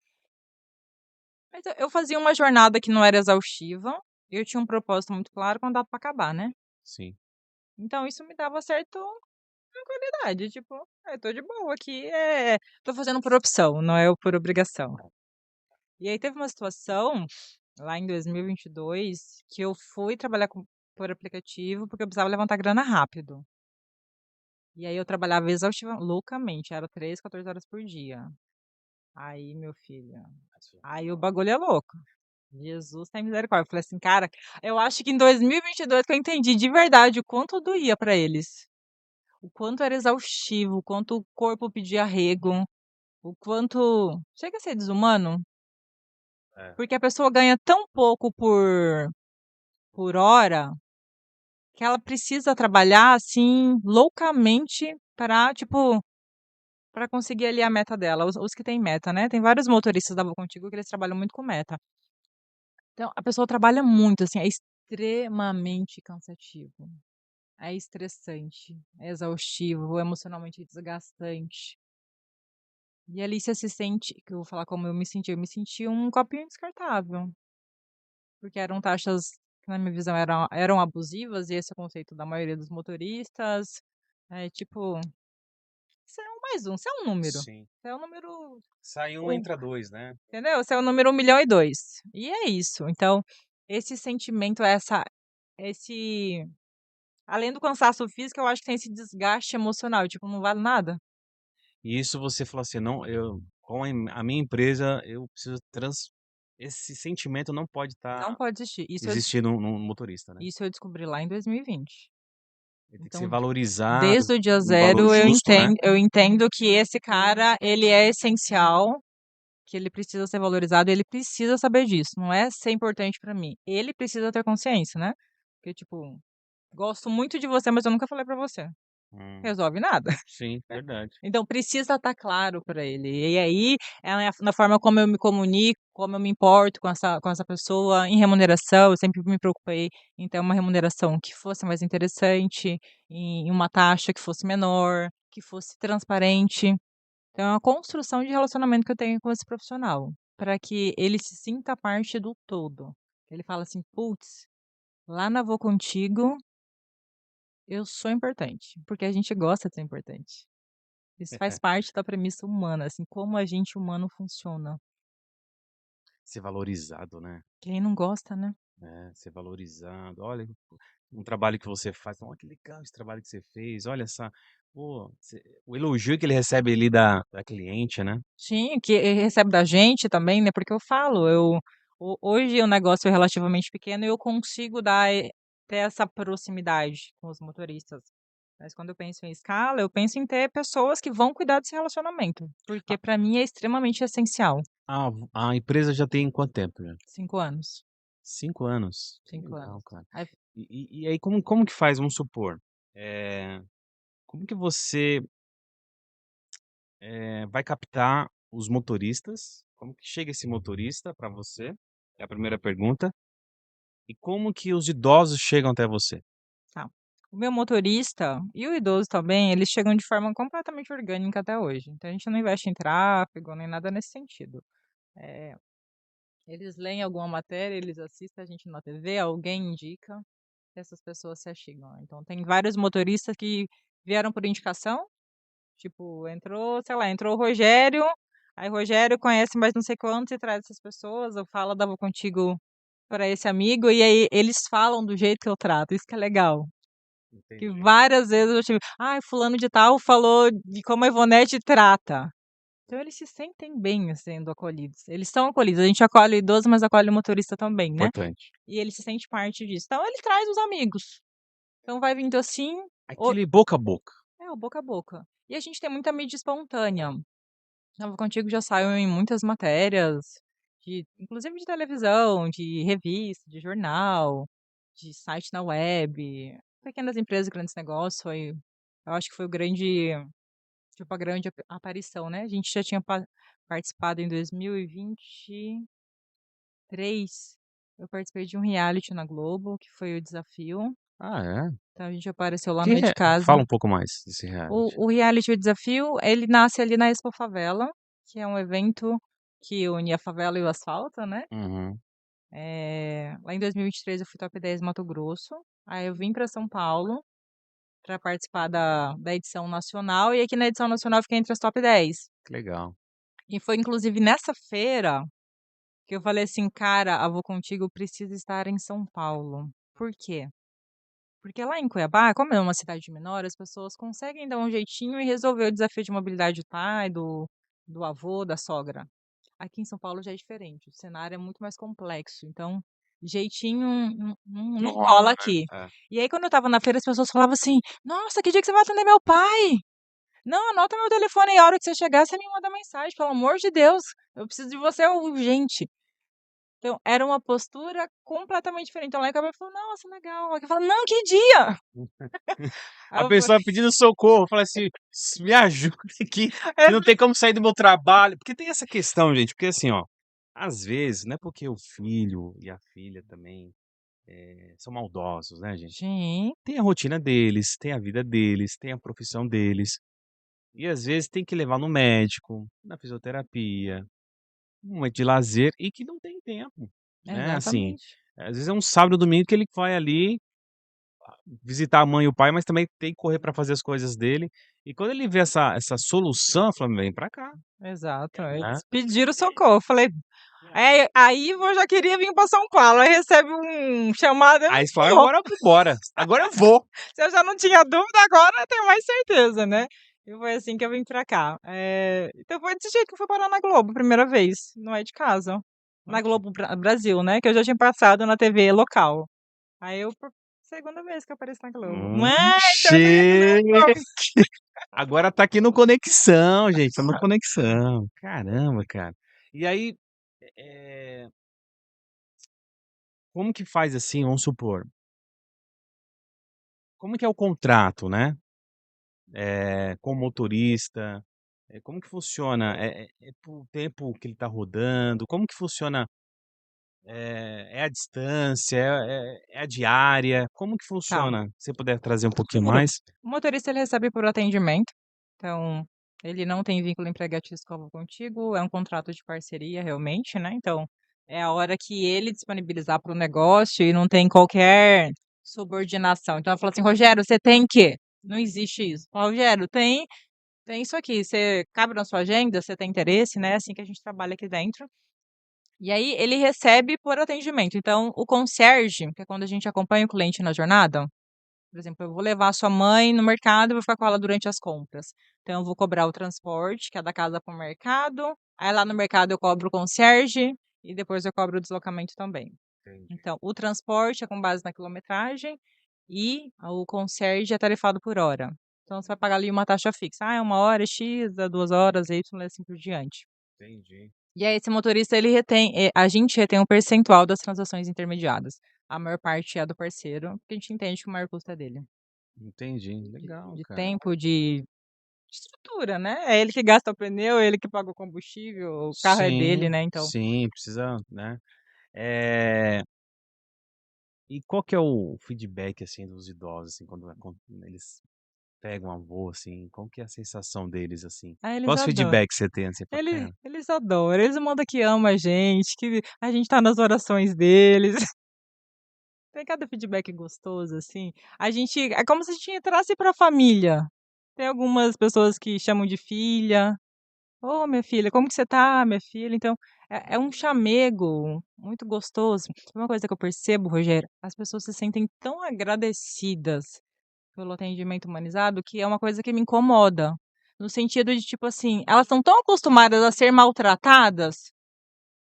Mas eu fazia uma jornada que não era exaustiva, eu tinha um propósito muito claro com a data para acabar, né. Sim. Então isso me dava certo tranquilidade, tipo: "Eu tô de boa aqui, tô fazendo por opção, não é por obrigação". E aí teve uma situação, lá em 2022, que eu fui trabalhar por aplicativo, porque eu precisava levantar grana rápido. E aí eu trabalhava exaustiva loucamente, era 13, 14 horas por dia. Aí, meu filho, aí o bagulho é louco. Jesus tem misericórdia. Eu falei assim: "Cara, eu acho que em 2022 que eu entendi de verdade o quanto doía pra eles, o quanto era exaustivo, o quanto o corpo pedia arrego, o quanto chega a ser desumano, É. porque a pessoa ganha tão pouco por hora, que ela precisa trabalhar, assim, loucamente pra, tipo, pra conseguir ali a meta dela, os que têm meta, né. Tem vários motoristas da Vou Contigo que eles trabalham muito com meta. Então a pessoa trabalha muito, assim, é extremamente cansativo. É estressante, é exaustivo, emocionalmente desgastante. E ali você se sente que eu vou falar como eu me senti um copinho descartável, porque eram taxas que na minha visão eram abusivas e esse é o conceito da maioria dos motoristas, tipo, você é um mais um, Sim. você é um número Sai um, um, entra 2, né. entendeu? Você é o número 1.000.002. E é isso, então, esse sentimento, esse além do cansaço físico, eu acho que tem esse desgaste emocional, tipo, não vale nada. E isso você falou assim: "Não, eu com a minha empresa, eu preciso esse sentimento não pode Não estar pode existir. existir num motorista, né. Isso eu descobri lá em 2020. Ele tem que ser Então, valorizado, desde o dia um valor zero justo, né. eu entendo que esse cara, ele é essencial, que ele precisa ser valorizado, ele precisa saber disso, não é ser importante pra mim, ele precisa ter consciência, né. Porque, tipo, gosto muito de você, mas eu nunca falei pra você. Hum, Resolve nada. sim, verdade. Então precisa estar claro para ele. E aí, é na forma como eu me comunico, como eu me importo com essa pessoa em remuneração, eu sempre me preocupei em ter uma remuneração que fosse mais interessante, em uma taxa que fosse menor, que fosse transparente. Então é uma construção de relacionamento que eu tenho com esse profissional, para que ele se sinta parte do todo. Ele fala assim: "Putz, lá na Vou Contigo, eu sou importante", porque a gente gosta de ser importante. Isso faz parte da premissa humana, assim, como a gente humano funciona. Ser valorizado, né. Quem não gosta, né? É, ser valorizado. "Olha, um trabalho que você faz, olha que legal esse trabalho que você fez, olha essa", pô, o elogio que ele recebe ali da cliente, né. Sim, que recebe da gente também, né, porque eu falo, hoje o negócio é relativamente pequeno e eu consigo ter essa proximidade com os motoristas. Mas quando eu penso em escala, eu penso em ter pessoas que vão cuidar desse relacionamento, porque para mim é extremamente essencial. A empresa já tem quanto tempo já? 5 anos, 5 anos. Que 5 legal, anos. cara. Aí E aí como que faz, vamos supor, eh, como que você, vai captar os motoristas? Como que chega esse motorista para você? É a primeira pergunta. E como que os idosos chegam até você? tá. O meu motorista e o idoso também, eles chegam de forma completamente orgânica até hoje. Então a gente não investe em tráfego nem nada nesse sentido. Eh, eles leem alguma matéria, eles assistem a gente na TV, alguém indica, essas pessoas se achegam. Então tem vários motoristas que vieram por indicação, tipo, entrou, sei lá, entrou o Rogério, aí o Rogério conhece mais não sei quantos e traz essas pessoas, ou fala da Vou Contigo para esse amigo, e aí eles falam do jeito que eu trato, isso que é legal. Que Entendi. várias vezes eu tive: "Ai, fulano de tal falou de como a Ivonete trata". Então eles se sentem bem sendo acolhidos. Eles são acolhidos, a gente acolhe o idoso, mas acolhe o motorista também, né. Importante. E ele se sente parte disso. Então ele traz os amigos. Então vai vindo assim, o Aquele boca a boca. o boca a boca. E a gente tem muita mídia espontânea. Estava Contigo já saiu em muitas matérias, inclusive de televisão, de revista, de jornal, de site na web, pequenas empresas, grandes negócios, eu acho que foi o grande, tipo, a grande aparição, né? A gente já tinha participado em 2023, eu participei de um reality na Globo, que foi o Desafio, Ah, é? então a gente apareceu lá Que no É de Casa. fala um pouco mais desse reality. O reality O Desafio, ele nasce ali na Expo Favela, que é um evento que une a favela e o asfalto, né. Uhum. Lá em 2023 eu fui top 10 Mato Grosso, aí eu vim para São Paulo para participar da edição nacional, e aqui na edição nacional eu fiquei entre as top 10. Que legal. E foi inclusive nessa feira que eu falei assim: "Cara, a Vou Contigo precisa estar em São Paulo". Por quê? Porque lá em Cuiabá, como é uma cidade menor, as pessoas conseguem dar um jeitinho e resolver o desafio de mobilidade do pai, do avô, da sogra. Aqui em São Paulo já é diferente, o cenário é muito mais complexo, então jeitinho Não não rola, rola né? aqui. É. E aí quando eu estava na feira as pessoas falavam assim: "Nossa, que dia que você vai atender meu pai? Não, anota meu telefone aí, a hora que você chegar você me manda mensagem, pelo amor de Deus, eu preciso de você urgente". Então era uma postura completamente diferente. Então lá em Cuiabá falou: "Nossa, legal". Aqui fala: "Não, que dia?". Aí A eu falei pessoa pedindo socorro, fala assim: Me ajuda aqui, que não tem como sair do meu trabalho". Porque tem essa questão, gente, porque assim, ó, às vezes, não é porque o filho e a filha também, são maldosos, né, gente. Sim, Tem a rotina deles, tem a vida deles, tem a profissão deles, e às vezes tem que levar no médico, na fisioterapia, um momento de lazer e que não tem tempo, né, assim, exatamente. às vezes é um sábado, domingo que ele vai ali visitar a mãe e o pai, mas também tem que correr para fazer as coisas dele. E quando ele vê essa solução, fala: "Vem pra cá", Exato, né. eles pediram socorro, eu falei aí eu já queria vir para São Paulo, aí recebe um chamado, eu Aí não você fala: vou. "Agora vambora, agora eu vou". Se eu já não tinha dúvida, agora eu tenho mais certeza, né. E foi assim que eu vim pra cá. Então foi desse jeito que eu fui parar na Globo, primeira vez, não é de casa. Na Olha que Globo Brasil, né, que eu já tinha passado na TV local. Aí eu por segunda vez que eu apareço na Globo. Mãe, tô indo na chique. Globo. Agora tá aqui no Conexão, gente, tá no Conexão. Caramba, cara. E aí, eh, como que faz assim, vamos supor, como que é o contrato, né, com o motorista? Como que funciona? É por tempo que ele tá rodando? Como que funciona. É a distância, é a diária, como que Tá. funciona? Se você puder trazer um pouquinho mais? O motorista ele recebe por atendimento, então ele não tem vínculo empregatício com a Contigo, é um contrato de parceria realmente, né, então é a hora que ele disponibilizar para o negócio e não tem qualquer subordinação. Então ela falou assim: "Rogério, você tem que", não existe isso. Fala: "Rogério, tem isso aqui, você cabe na sua agenda? Você tem interesse?", né, é assim que a gente trabalha aqui dentro. E aí ele recebe por atendimento, então o concierge, que é quando a gente acompanha o cliente na jornada, por exemplo, eu vou levar a sua mãe no mercado e vou ficar com ela durante as compras. Então eu vou cobrar o transporte, que é da casa para o mercado, aí lá no mercado eu cobro o concierge e depois eu cobro o deslocamento também. Entendi, Então, o transporte é com base na quilometragem e o concierge é tarifado por hora. Então você vai pagar ali uma taxa fixa. Ah, é 1 hora X, é 2 horas, Y, e assim por diante. entendi, E aí esse motorista ele retém, a gente retém um percentual das transações intermediadas. A maior parte é do parceiro, porque a gente entende que o maior custo é dele. entendi. De Legal, de cara. tempo, de estrutura, né, é ele que gasta o pneu, é ele que paga o combustível, o carro é dele, Sim, né, então sim, precisa, né. Eh, e qual que é o feedback, assim, dos idosos, assim, quando eles pegam a voo, assim, qual que é a sensação deles, assim? eles Quais adoram. feedback você tem, assim, fala: "Cara". Eles adoram, eles mandam que ama a gente, que a gente tá nas orações deles. Tem cada feedback gostoso, assim, a gente é como se a gente entrasse pra família. Tem algumas pessoas que chamam de filha. "Ô, minha filha, como que você tá, minha filha?". Então, é um chamego muito gostoso. Uma coisa que eu percebo, Rogério, as pessoas se sentem tão agradecidas pelo atendimento humanizado, que é uma coisa que me incomoda, no sentido de, tipo assim, elas estão tão acostumadas a ser maltratadas,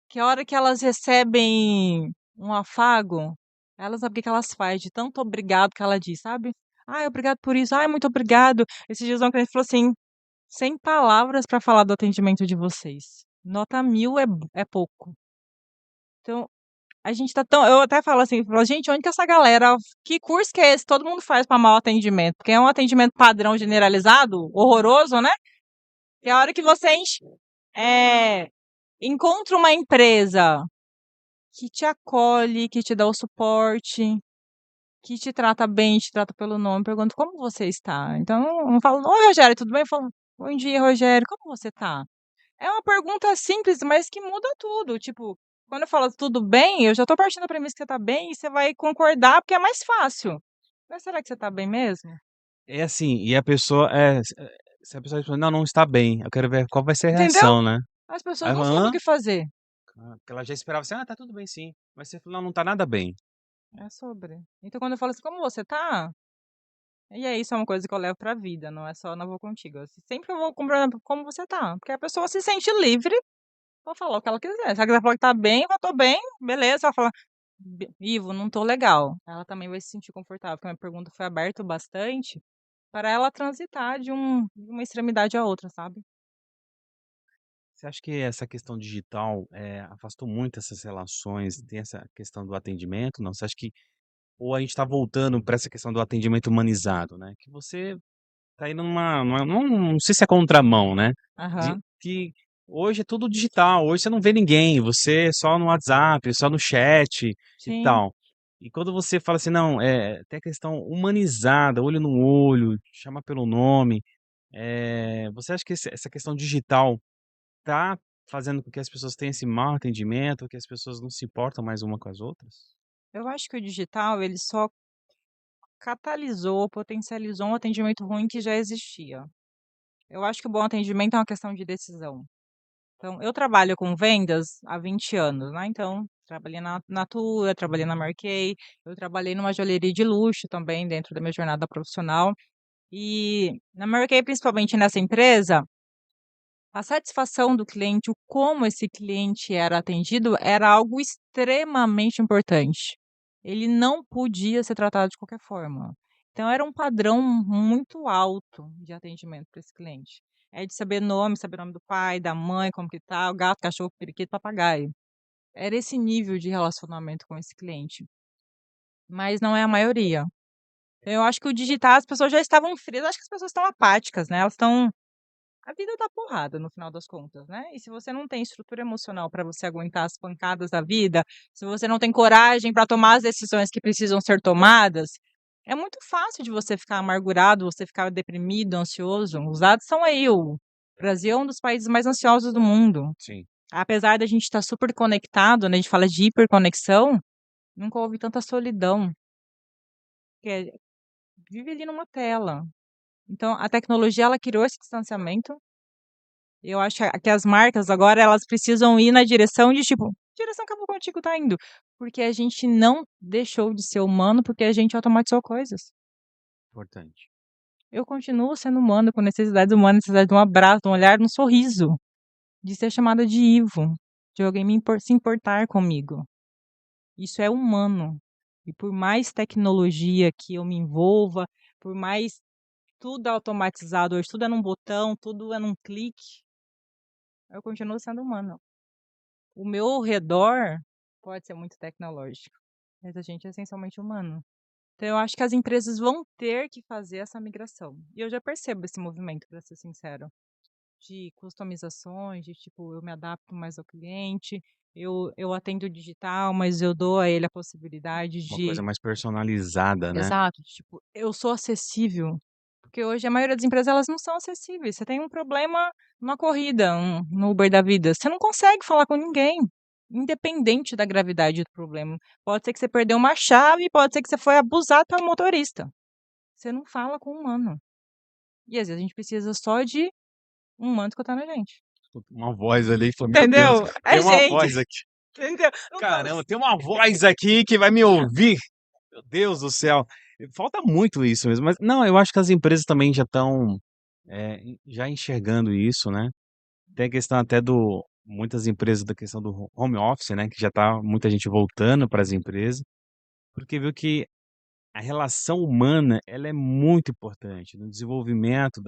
que a hora que elas recebem um afago, elas sabem o que que elas faz de tanto obrigado que ela diz, sabe. "Ai, obrigado por isso. Ai, muito obrigado". Esses dias uma cliente falou assim: sem palavras para falar do atendimento de vocês. Nota 1000 é pouco. Então, a gente tá tão eu até falo assim, falo: "Gente, onde que essa galera que curso que é esse todo mundo faz para mau atendimento?" Porque é um atendimento padrão generalizado, horroroso, né, e a hora que você eh, encontra uma empresa que te acolhe, que te dá o suporte, que te trata bem, te trata pelo nome, pergunta: "Como você está?" Então, não falo: "Oi, Rogério, tudo bem?" Eu falo: "Bom dia, Rogério, como você tá?" É uma pergunta simples, mas que muda tudo, tipo, quando eu falo: "Tudo bem?", eu já tô partindo da premissa que você tá bem e você vai concordar, porque é mais fácil. Mas será que você tá bem mesmo? É assim, e a pessoa se a pessoa responder: "Não, não está bem", eu quero ver qual vai ser a Entendeu? reação, né. As Aí pessoas eu não falo: sabem o "Hã?" que fazer. Porque ela já esperava assim: "Ah, tá tudo bem sim", mas você falou: "Não, não tá nada bem". É sobre. Então quando eu falo assim: "Como você tá?", e é isso é uma coisa que eu levo pra vida, não é só na Vou Contigo, sempre eu vou cumprimentar: "Como você tá?", porque a pessoa se sente livre pra falar o que ela quiser. Se ela quiser falar que tá bem, eu tô bem, beleza. Ela fala: Ivo, não tô legal." Ela também vai se sentir confortável, porque a minha pergunta foi aberta bastante para ela transitar de uma extremidade à outra, sabe? Você acha que essa questão digital, afastou muito essas relações, tem essa questão do atendimento, não? Você acha que ou a gente tá voltando para essa questão do atendimento humanizado, né, que você tá indo não sei se é contramão, né, de Aham, que hoje é tudo digital, hoje você não vê ninguém, você só no WhatsApp, só no chat e sim. tal. E quando você fala assim: "Não, tem a questão humanizada, olho no olho, chama pelo nome", você acha que essa questão digital tá fazendo com que as pessoas tenham esse mau atendimento, que as pessoas não se importam mais uma com as outras? Eu acho que o digital, ele só catalisou, potencializou um atendimento ruim que já existia. Eu acho que o bom atendimento é uma questão de decisão. Então, eu trabalho com vendas há 20 anos, né? Então, trabalhei na Natura, trabalhei na Marquei, eu trabalhei numa joalheria de luxo também dentro da minha jornada profissional. E na Marquei, principalmente nessa empresa, a satisfação do cliente, o como esse cliente era atendido, era algo extremamente importante. Ele não podia ser tratado de qualquer forma. Então era um padrão muito alto de atendimento para esse cliente. É de saber nome do pai, da mãe, como que tá, o gato, cachorro, periquito, papagaio. Era esse nível de relacionamento com esse cliente, mas não é a maioria. Eu acho que o digital as pessoas já estavam frias, acho que as pessoas estão apáticas, né, elas estão a vida dá porrada no final das contas, né, e se você não tem estrutura emocional para você aguentar as pancadas da vida, se você não tem coragem para tomar as decisões que precisam ser tomadas, é muito fácil de você ficar amargurado, você ficar deprimido, ansioso. Os dados são aí, o Brasil é um dos países mais ansiosos do mundo. Sim. Apesar da gente estar super conectado, né, a gente fala de hiperconexão, nunca houve tanta solidão, que vive ali numa tela. Então a tecnologia ela criou esse distanciamento. Eu acho que as marcas agora elas precisam ir na direção de tipo, direção que a Contigo tá indo, porque a gente não deixou de ser humano, porque a gente automatizou coisas. Importante. Eu continuo sendo humano, com necessidades humanas, necessidade de um abraço, de um olhar, de um sorriso, de ser chamada de Ivo, de alguém se importar comigo. Isso é humano. E por mais tecnologia que eu me envolva, por mais tudo automatizado hoje, tudo é num botão, tudo é num clique, eu continuo sendo humano. O meu ao redor pode ser muito tecnológico, mas a gente é essencialmente humano. Então eu acho que as empresas vão ter que fazer essa migração. E eu já percebo esse movimento, para ser sincero, de customizações, de tipo, eu me adapto mais ao cliente, eu atendo digital, mas eu dou a ele a possibilidade Uma de coisa mais personalizada, né. exato, tipo, eu sou acessível, porque hoje a maioria das empresas elas não são acessíveis. Você tem um problema numa corrida, no Uber da vida, você não consegue falar com ninguém, independente da gravidade do problema. Pode ser que você perdeu uma chave, pode ser que você foi abusado pelo motorista. Você não fala com um humano. E às vezes a gente precisa só de um humano escutando a gente. Uma voz ali e falou: "Meu Deus, Entendeu? tem É uma gente, voz aqui. entendeu? Não tô Caramba, tem uma voz aqui que vai me ouvir". Meu Deus do céu. Falta muito isso mesmo, mas não, eu acho que as empresas também já estão, já enxergando isso, né. Tem a questão até do muitas empresas da questão do home office, né, que já tá muita gente voltando para as empresas, porque viu que a relação humana, ela é muito importante no desenvolvimento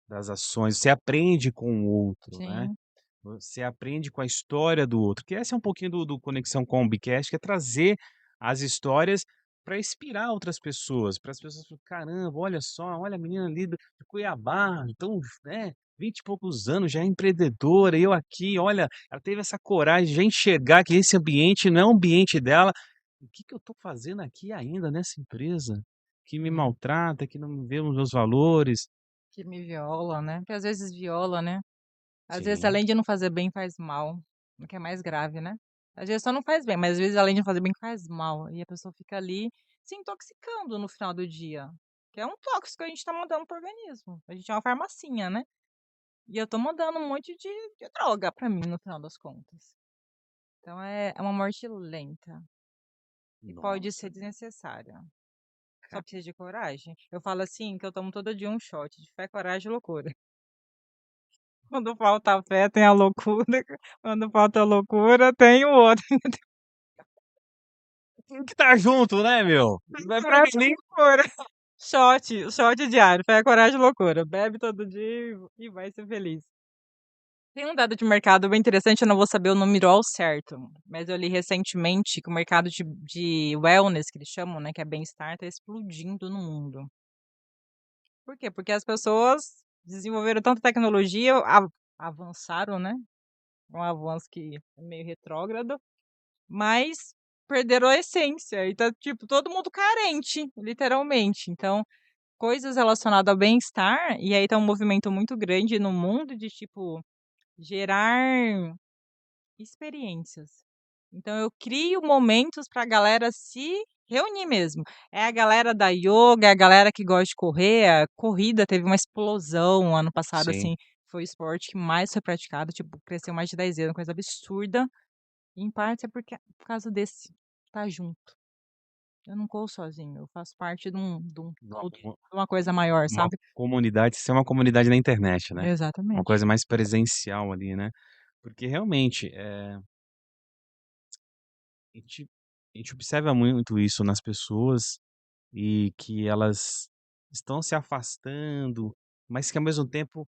das ações, você aprende com o outro, né. Sim, Você aprende com a história do outro, que esse é um pouquinho do Conexão com o Bicast, que é trazer as histórias para inspirar outras pessoas, para as pessoas falarem: "Caramba, olha só, olha a menina ali do de Cuiabá, então, né, 20 e poucos anos, já é empreendedora, eu aqui, olha, ela teve essa coragem de já enxergar que esse ambiente não é o ambiente dela. O que que eu estou fazendo aqui ainda nessa empresa, que me sim. maltrata, que não me vê os meus valores?" Que me viola, né, que às vezes viola, né. Às vezes Sim, além de não fazer bem, faz mal, o que é mais grave, né. Às vezes só não faz bem, mas às vezes além de fazer bem, faz mal, e a pessoa fica ali se intoxicando no final do dia, que é um tóxico que a gente tá mandando para o organismo. A gente é uma farmacinha, né, e eu tô mandando um monte de droga pra mim no final das contas. Então é uma morte lenta e pode ser nossa. desnecessária. Só precisa de coragem. Eu falo assim que eu tomo todo dia um shot de fé, coragem e loucura. Quando falta a fé, tem a loucura, quando falta a loucura, tem o outro. Tem que estar junto, né, meu? Vai Coragem e prevenir. loucura. Shot diário, fé, coragem e loucura. Bebe todo dia e vai ser feliz. Tem um dado de mercado bem interessante, eu não vou saber o número ao certo, mas eu li recentemente que o mercado de wellness, que eles chamam, né, que é bem-estar, tá explodindo no mundo. Por quê? Porque as pessoas desenvolveram tanta tecnologia, avançaram, né, um avanço que é meio retrógrado, mas perderam a essência e tá, tipo, todo mundo carente, literalmente. Então, coisas relacionadas ao bem-estar, e aí tá um movimento muito grande no mundo de, tipo, gerar experiências. Então eu crio momentos pra galera se reunir mesmo. É a galera da yoga, é a galera que gosta de correr, a corrida teve uma explosão ano passado, Sim. assim, foi o esporte que mais foi praticado, tipo, cresceu mais de 10 vezes, uma coisa absurda. Em parte é porque por causa desse estar junto. Eu não corro sozinho, eu faço parte de um Numa todo, de comu uma coisa maior, uma sabe. comunidade, ser uma comunidade na internet, né. Uma Exatamente. coisa mais presencial ali, né. Porque realmente, a gente a gente observa muito isso nas pessoas, e que elas estão se afastando, mas que ao mesmo tempo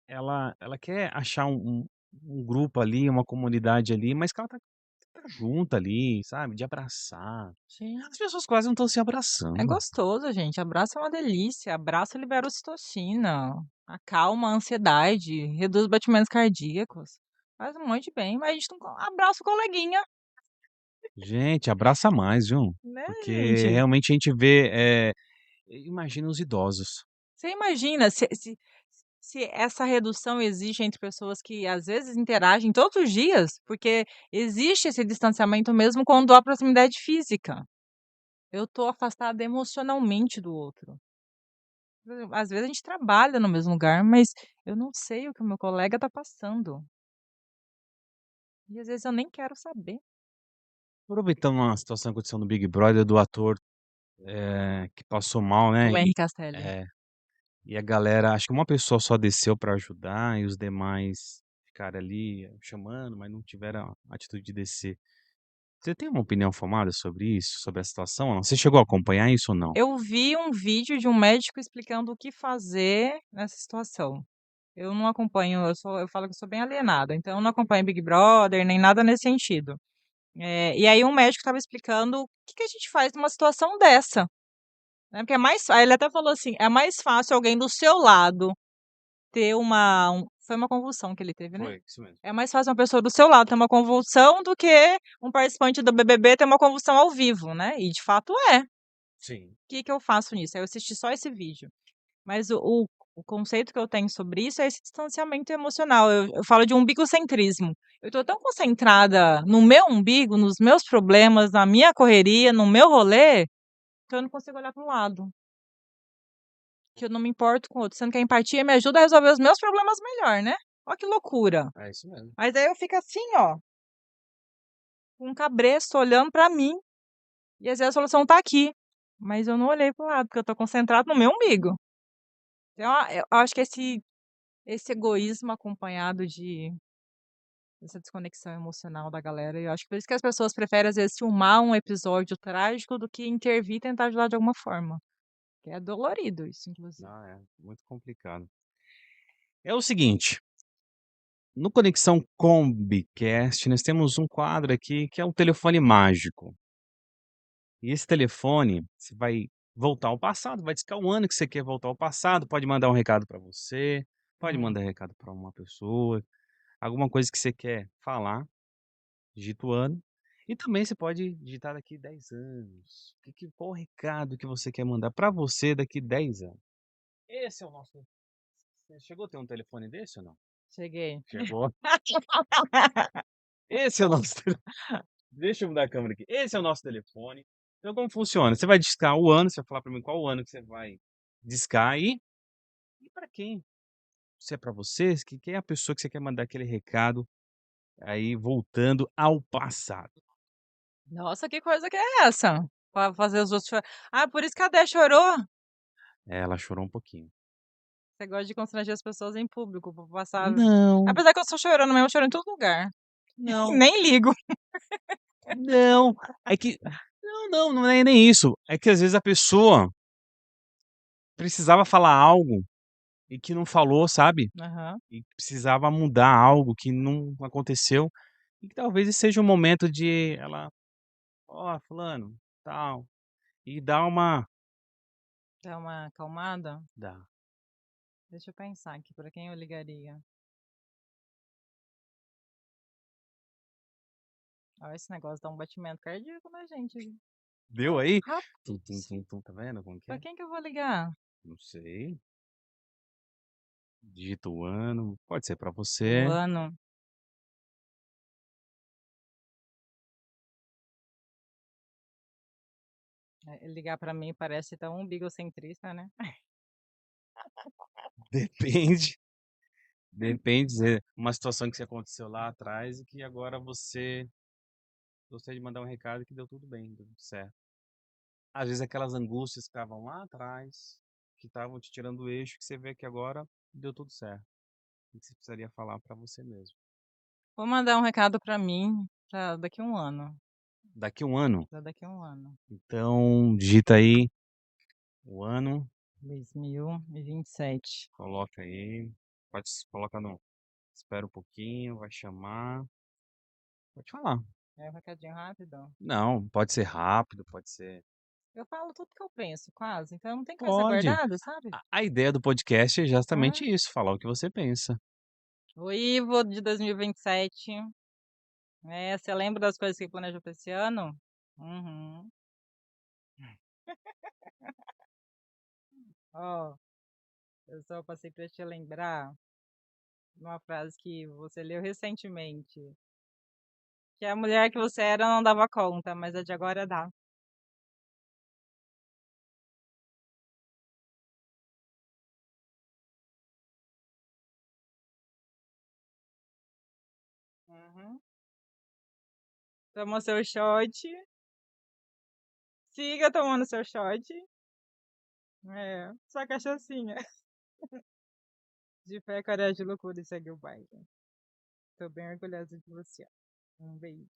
ela quer achar um grupo ali, uma comunidade ali, mas que ela tá junto ali, sabe, de abraçar. Sim. As pessoas quase não estão se É abraçando. gostoso, gente. Abraço é uma delícia. Abraço libera ocitocina, acalma a ansiedade, reduz batimentos cardíacos. Faz um monte de bem, mas a gente não abraça o coleguinha, Gente, abraça mais, viu. né, Porque gente? realmente a gente vê, imagina os idosos. Você imagina se essa redução existe entre pessoas que às vezes interagem todos os dias, porque existe esse distanciamento mesmo quando há proximidade física. Eu tô afastada emocionalmente do outro. Por exemplo, às vezes a gente trabalha no mesmo lugar, mas eu não sei o que o meu colega tá passando. E às vezes eu nem quero saber. Aproveitando uma situação que aconteceu no Big Brother do ator, que passou mal, né, O Henry Castelli. é, e a galera, acho que uma pessoa só desceu pra ajudar e os demais ficaram ali chamando, mas não tiveram a atitude de descer. Você tem uma opinião formada sobre isso, sobre a situação ou não? Você chegou a acompanhar isso ou não? Eu vi um vídeo de um médico explicando o que fazer nessa situação. Eu não acompanho, eu falo que eu sou bem alienada, então eu não acompanho Big Brother nem nada nesse sentido. E aí um médico estava explicando o que que a gente faz numa situação dessa, né, porque é mais aí ele até falou assim: "É mais fácil alguém do seu lado ter foi uma convulsão que ele teve, né. Foi, isso mesmo. É mais fácil uma pessoa do seu lado ter uma convulsão do que um participante do BBB ter uma convulsão ao vivo, né, e de fato é. Sim. Que eu faço nisso? Aí eu assisti só esse vídeo, mas o conceito que eu tenho sobre isso é esse distanciamento emocional, eu falo de umbigocentrismo. Eu tô tão concentrada no meu umbigo, nos meus problemas, na minha correria, no meu rolê, que eu não consigo olhar para o lado, que eu não me importo com o outro, sendo que a empatia me ajuda a resolver os meus problemas melhor, né. Olha que loucura. É isso mesmo. Mas aí eu fico assim, ó, com um cabresto olhando pra mim, e às vezes a solução tá aqui, mas eu não olhei para o lado, porque eu tô concentrado no meu umbigo. Então, eu acho que esse egoísmo acompanhado de dessa desconexão emocional da galera, eu acho que por isso que as pessoas preferem, às vezes, filmar um episódio trágico do que intervir e tentar ajudar de alguma forma. Que é dolorido isso, inclusive. Ah, é muito complicado. É o seguinte, no Conexão Combicast, nós temos um quadro aqui que é um telefone mágico. E esse telefone, você vai voltar ao passado, vai discar o ano que você quer voltar ao passado, pode mandar um recado para você, pode Hum. mandar recado para uma pessoa, alguma coisa que você quer falar, digita o ano. E também você pode digitar daqui 10 anos. Qual o recado que você quer mandar para você daqui 10 anos? Esse é o nosso. Você chegou a ter um telefone desse ou não? Cheguei. Chegou. Esse é o nosso. Deixa eu mudar a câmera aqui. Esse é o nosso telefone. Então, como funciona? Você vai discar o ano, você vai falar para mim qual o ano que você vai discar e para quem? Se é para você, quem é a pessoa que você quer mandar aquele recado aí voltando ao passado. Nossa, que coisa que é essa? Pra fazer os outros chorar. Ah, por isso que a Dé chorou? É, ela chorou um pouquinho. Você gosta de constranger as pessoas em público pra passar Não, apesar que eu sou chorona mesmo, eu choro em todo lugar. não, Nem ligo. não. É que não é nem isso. É que às vezes a pessoa precisava falar algo e que não falou, sabe? Aham. E precisava mudar algo que não aconteceu. E que talvez esse seja o momento de ela, ó, fulano, tal, e dar uma. Dá uma acalmada? Dá. Deixa eu pensar aqui, pra quem eu ligaria? Ó, esse negócio dá um batimento cardíaco na gente, viu. Deu aí? Tum, tum, Rapaz, tum, tum, tá vendo como que pra é? quem que eu vou ligar? Não sei. Digita o ano, pode ser pra O você. ano. Ligar pra mim parece tão bigocentrista, né. Depende, depende, uma situação que você aconteceu lá atrás e que agora você gostaria de mandar um recado que deu tudo bem, deu tudo certo. Às vezes aquelas angústias que estavam lá atrás, que estavam te tirando o eixo, que você vê que agora deu tudo certo. O que você precisaria falar pra você mesmo. Vou mandar um recado pra mim pra daqui um ano, Daqui um ano, pra daqui um ano, então digita aí o ano, 2027. coloca aí, coloca no espera um pouquinho, vai chamar, pode falar. É um recadinho rápido? Não, pode ser rápido, pode ser. Eu falo tudo que eu penso, quase, então não tem coisa Pode. guardada, sabe. A ideia do podcast é Hã. justamente isso, falar o que você pensa. O Ivo de 2027. É, você lembra das coisas que planejou pra esse ano? Uhum. Ó, eu só passei pra te lembrar uma frase que você leu recentemente, que a mulher que você era não dava conta, mas a de agora dá. Uhum. Tomou seu shot, siga tomando seu shot. É, sua cachaçinha. De fé, coragem, de loucura e segue o baile. Tô bem orgulhosa de você. Um beijo.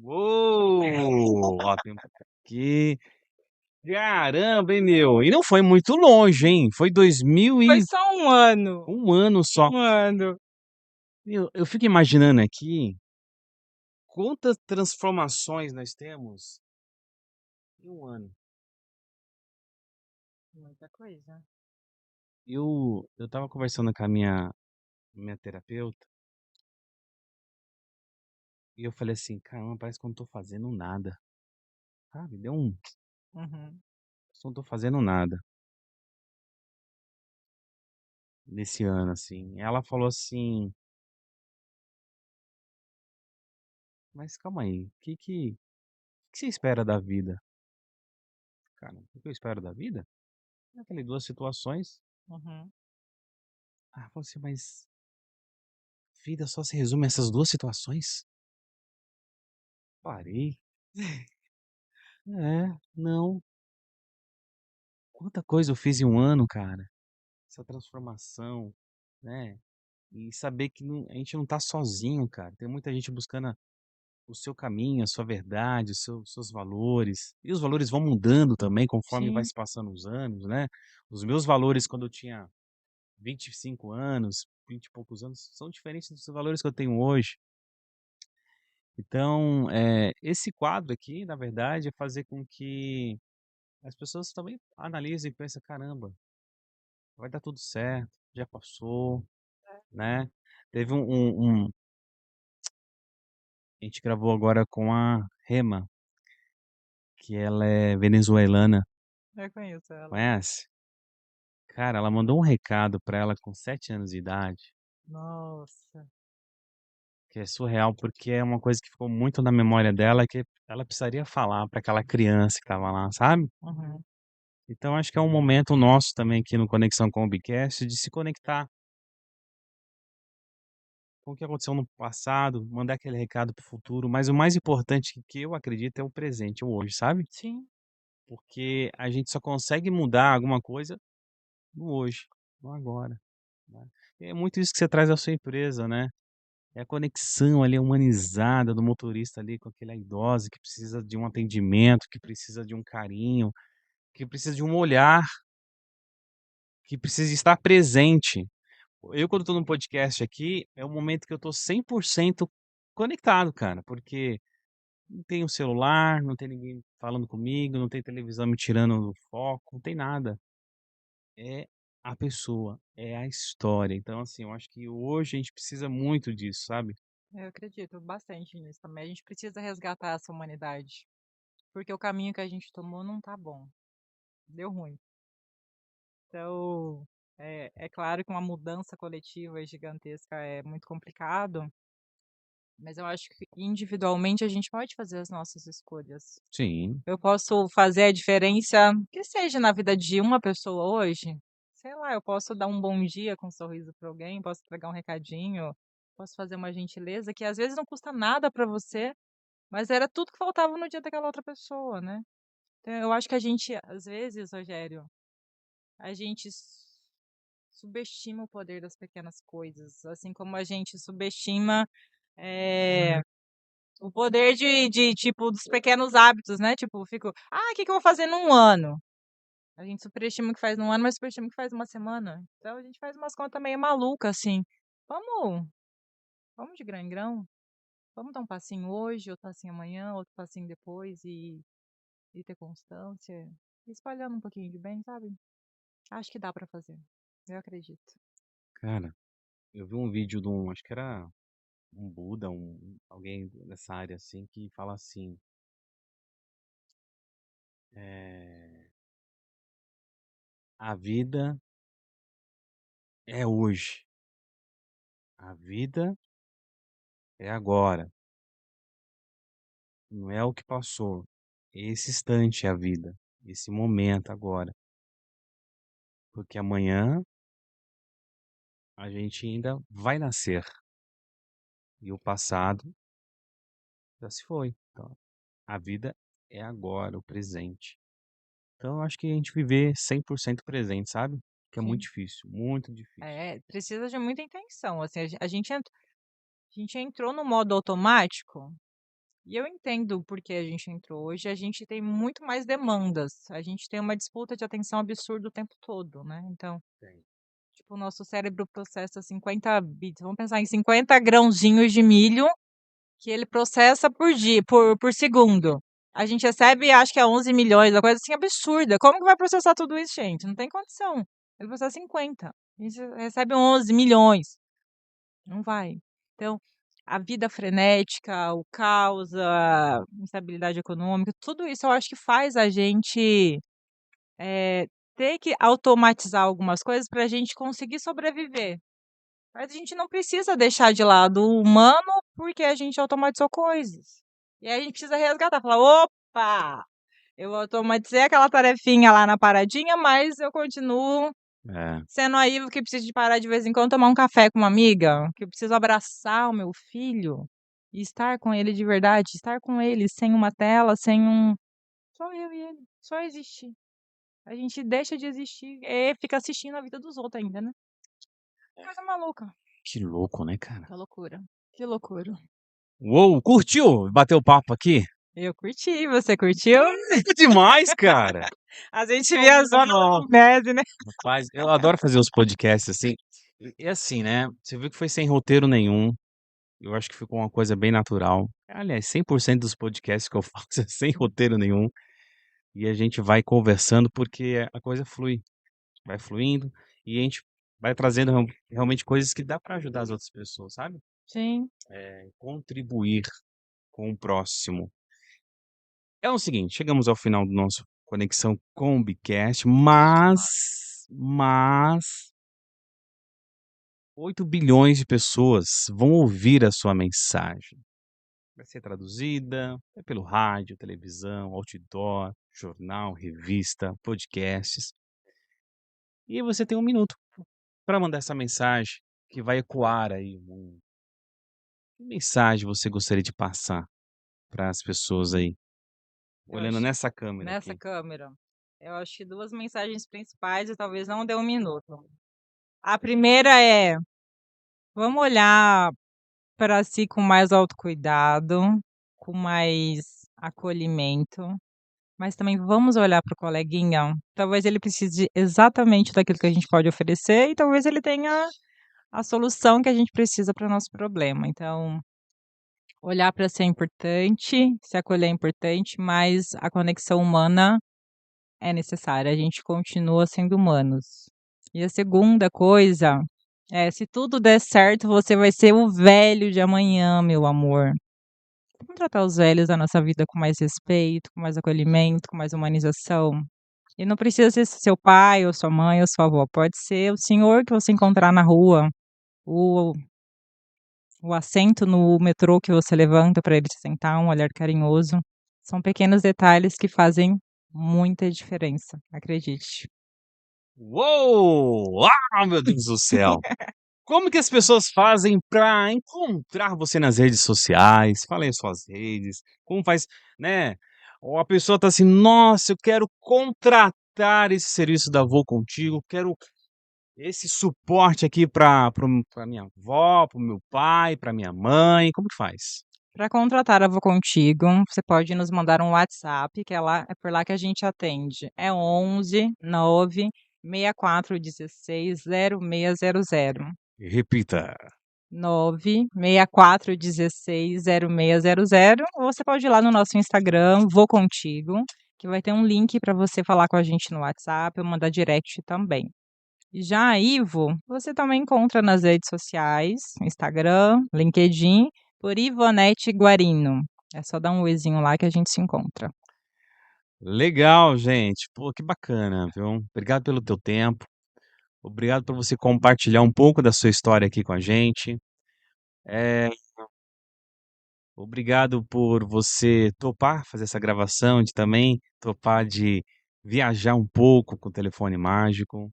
Uou! Ó, tem um aqui. Caramba, hein, meu? E não foi muito longe, hein? Foi Foi só um ano. 2001 ano só. Um ano. Meu, eu fico imaginando aqui quantas transformações nós temos em um ano. Muita coisa. Eu estava conversando com a minha terapeuta e eu falei assim: "Caramba, parece que eu não tô fazendo nada", sabe, deu um Uhum. parece que eu não tô fazendo nada nesse ano, assim. Ela falou assim: "Mas calma aí, o que você espera da vida?" Cara, o que eu espero da vida? Eu falei: "2 situações". Uhum. Ela falou assim: "Mas vida só se resume a essas 2 situações?" Parei. É, não. Quanta coisa eu fiz em um ano, cara. Essa transformação, né, e saber que a gente não tá sozinho, cara. Tem muita gente buscando o seu caminho, a sua verdade, seus valores. E os valores vão mudando também conforme vai Sim, se passando os anos, né. Os meus valores quando eu tinha 25 anos, 20 e poucos anos, são diferentes dos valores que eu tenho hoje. Então, esse quadro aqui, na verdade, é fazer com que as pessoas também analisem e pensem: "Caramba, vai dar tudo certo, já passou", né. Teve a gente gravou agora com a Rema, que ela é venezuelana, eu conheço ela. conhece? Cara, ela mandou um recado pra ela com 7 anos de idade, Nossa. que é surreal, porque é uma coisa que ficou muito na memória dela, que ela precisaria falar pra aquela criança que estava lá, sabe. Uhum. Então acho que é um momento nosso também aqui no Conexão com o Bicast de se conectar com o que aconteceu no passado, mandar aquele recado para o futuro, mas o mais importante que eu acredito é o presente, o hoje, sabe. Sim, Porque a gente só consegue mudar alguma coisa no hoje, no agora, né. E é muito isso que você traz da sua empresa, né. É a conexão ali humanizada do motorista ali com aquela idosa que precisa de um atendimento, que precisa de um carinho, que precisa de um olhar, que precisa estar presente. Eu quando estou num podcast aqui, é o momento que eu estou 100% conectado, cara, porque não tem o celular, não tem ninguém falando comigo, não tem televisão me tirando do foco, não tem nada. É a pessoa, é a história. Então, assim, eu acho que hoje a gente precisa muito disso, sabe? eu acredito bastante nisso também. A gente precisa resgatar essa humanidade, porque o caminho que a gente tomou não tá bom, deu ruim. Então, é claro que uma mudança coletiva gigantesca é muito complicado, mas eu acho que individualmente a gente pode fazer as nossas escolhas. Sim, Eu posso fazer a diferença que seja na vida de uma pessoa hoje. Sei lá, eu posso dar um bom dia com um sorriso para alguém, posso entregar um recadinho, posso fazer uma gentileza que às vezes não custa nada para você, mas era tudo que faltava no dia daquela outra pessoa, né? Então, eu acho que a gente, às vezes, Rogério, a gente subestima o poder das pequenas coisas, assim como a gente subestima eh, o poder tipo, dos pequenos hábitos, né? Tipo, fico, o que que eu vou fazer num ano? A gente superestima o que faz num ano, mas superestima o que faz numa semana. Então a gente faz umas contas meio malucas, assim. Vamos, vamos de grão em grão. Vamos dar um passinho hoje, outro passinho amanhã, outro passinho depois e ter constância. E espalhando um pouquinho de bem, sabe? Acho que dá pra fazer. Eu acredito. cara, eu vi um vídeo de um, acho que era um Buda, alguém dessa área assim, que fala assim, eh, a vida é hoje, a vida é agora, não é o que passou, esse instante é a vida, esse momento agora, porque amanhã a gente ainda vai nascer e o passado já se foi. Então, a vida é agora, o presente. Então, eu acho que a gente viver 100% presente, sabe? Que é muito Sim. difícil, muito difícil. É, precisa de muita intenção. Assim, a gente entrou no modo automático. E eu entendo por que a gente entrou. Hoje a gente tem muito mais demandas. A gente tem uma disputa de atenção absurda o tempo todo, né? Então, Tem. tipo, o nosso cérebro processa 50 bits. Vamos pensar em 50 grãozinhos de milho que ele processa por dia, por segundo. A gente recebe, acho que é 11 milhões, uma coisa assim absurda. Como que vai processar tudo isso, gente? Não tem condição. Ele processa 50. A gente recebe 11 milhões. Não vai. Então, a vida frenética, o caos, a instabilidade econômica, tudo isso eu acho que faz a gente, ter que automatizar algumas coisas para a gente conseguir sobreviver. Mas a gente não precisa deixar de lado o humano, porque a gente automatizou coisas. E aí a gente precisa resgatar, falar: "Opa, eu automatizei aquela tarefinha lá na paradinha, mas eu continuo É, sendo a Ivo que precisa de parar de vez em quando tomar um café com uma amiga, que eu preciso abraçar o meu filho e estar com ele de verdade, estar com ele sem uma tela, sem um só eu e ele, só existir. A gente deixa de existir e fica assistindo a vida dos outros ainda, né. Coisa maluca. que louco, né, cara? Que loucura, que loucura. Uou, curtiu bater o papo aqui? Eu curti, você curtiu? Demais, cara. A gente viajou na Ó, maionese, né? rapaz, eu adoro fazer os podcasts assim. E assim, né, você viu que foi sem roteiro nenhum, eu acho que ficou uma coisa bem natural. Aliás, 100% dos podcasts que eu faço é sem roteiro nenhum, e a gente vai conversando, porque a coisa flui, vai fluindo, e a gente vai trazendo realmente coisas que dá para ajudar as outras pessoas, sabe? Sim. Contribuir com o próximo. É o seguinte, chegamos ao final do nosso Conexão com o Bicast, mas 8 bilhões de pessoas vão ouvir a sua mensagem. Vai ser traduzida pelo rádio, televisão, outdoor, jornal, revista, podcasts. E você tem 1 minuto para mandar essa mensagem que vai ecoar aí. Que mensagem você gostaria de passar para as pessoas aí? Eu Olhando acho nessa câmera nessa aqui. câmera, eu acho que 2 mensagens principais e talvez não dê 1 minuto. A primeira é: vamos olhar para si com mais autocuidado, com mais acolhimento, mas também vamos olhar para o coleguinha, talvez ele precise exatamente daquilo que a gente pode oferecer e talvez ele tenha a solução que a gente precisa para o nosso problema. Então, olhar para si é importante, se acolher é importante, mas a conexão humana é necessária, a gente continua sendo humanos. E a segunda coisa é: se tudo der certo, você vai ser o velho de amanhã, meu amor. Vamos tratar os velhos da nossa vida com mais respeito, com mais acolhimento, com mais humanização. E não precisa ser seu pai, ou sua mãe, ou sua avó, pode ser o senhor que você encontrar na rua, o o assento no metrô que você levanta para ele se sentar, um olhar carinhoso. São pequenos detalhes que fazem muita diferença, acredite. Uou! Ah, meu Deus do céu! Como que as pessoas fazem para encontrar você nas redes sociais? Fala aí as suas redes, como faz, né? Ou a pessoa tá assim: "Nossa, eu quero contratar esse serviço da Vou Contigo, quero esse suporte aqui pra minha avó, para o meu pai, pra minha mãe", como que faz? Para contratar a Vou Contigo, você pode nos mandar um WhatsApp, que é por lá que a gente atende. É 11 9 64 16 0600. Repita. 9 64 16 0600. Ou você pode ir lá no nosso Instagram, Vou Contigo, que vai ter um link para você falar com a gente no WhatsApp ou mandar direct também. Já a Ivo, você também encontra nas redes sociais, Instagram, LinkedIn, por Ivonete Guarino. É só dar um oizinho lá que a gente se encontra. Legal, gente. Pô, que bacana, viu. Obrigado pelo teu tempo, obrigado por você compartilhar um pouco da sua história aqui com a gente. Eh Obrigado por você topar fazer essa gravação, de também topar de viajar um pouco com o telefone mágico,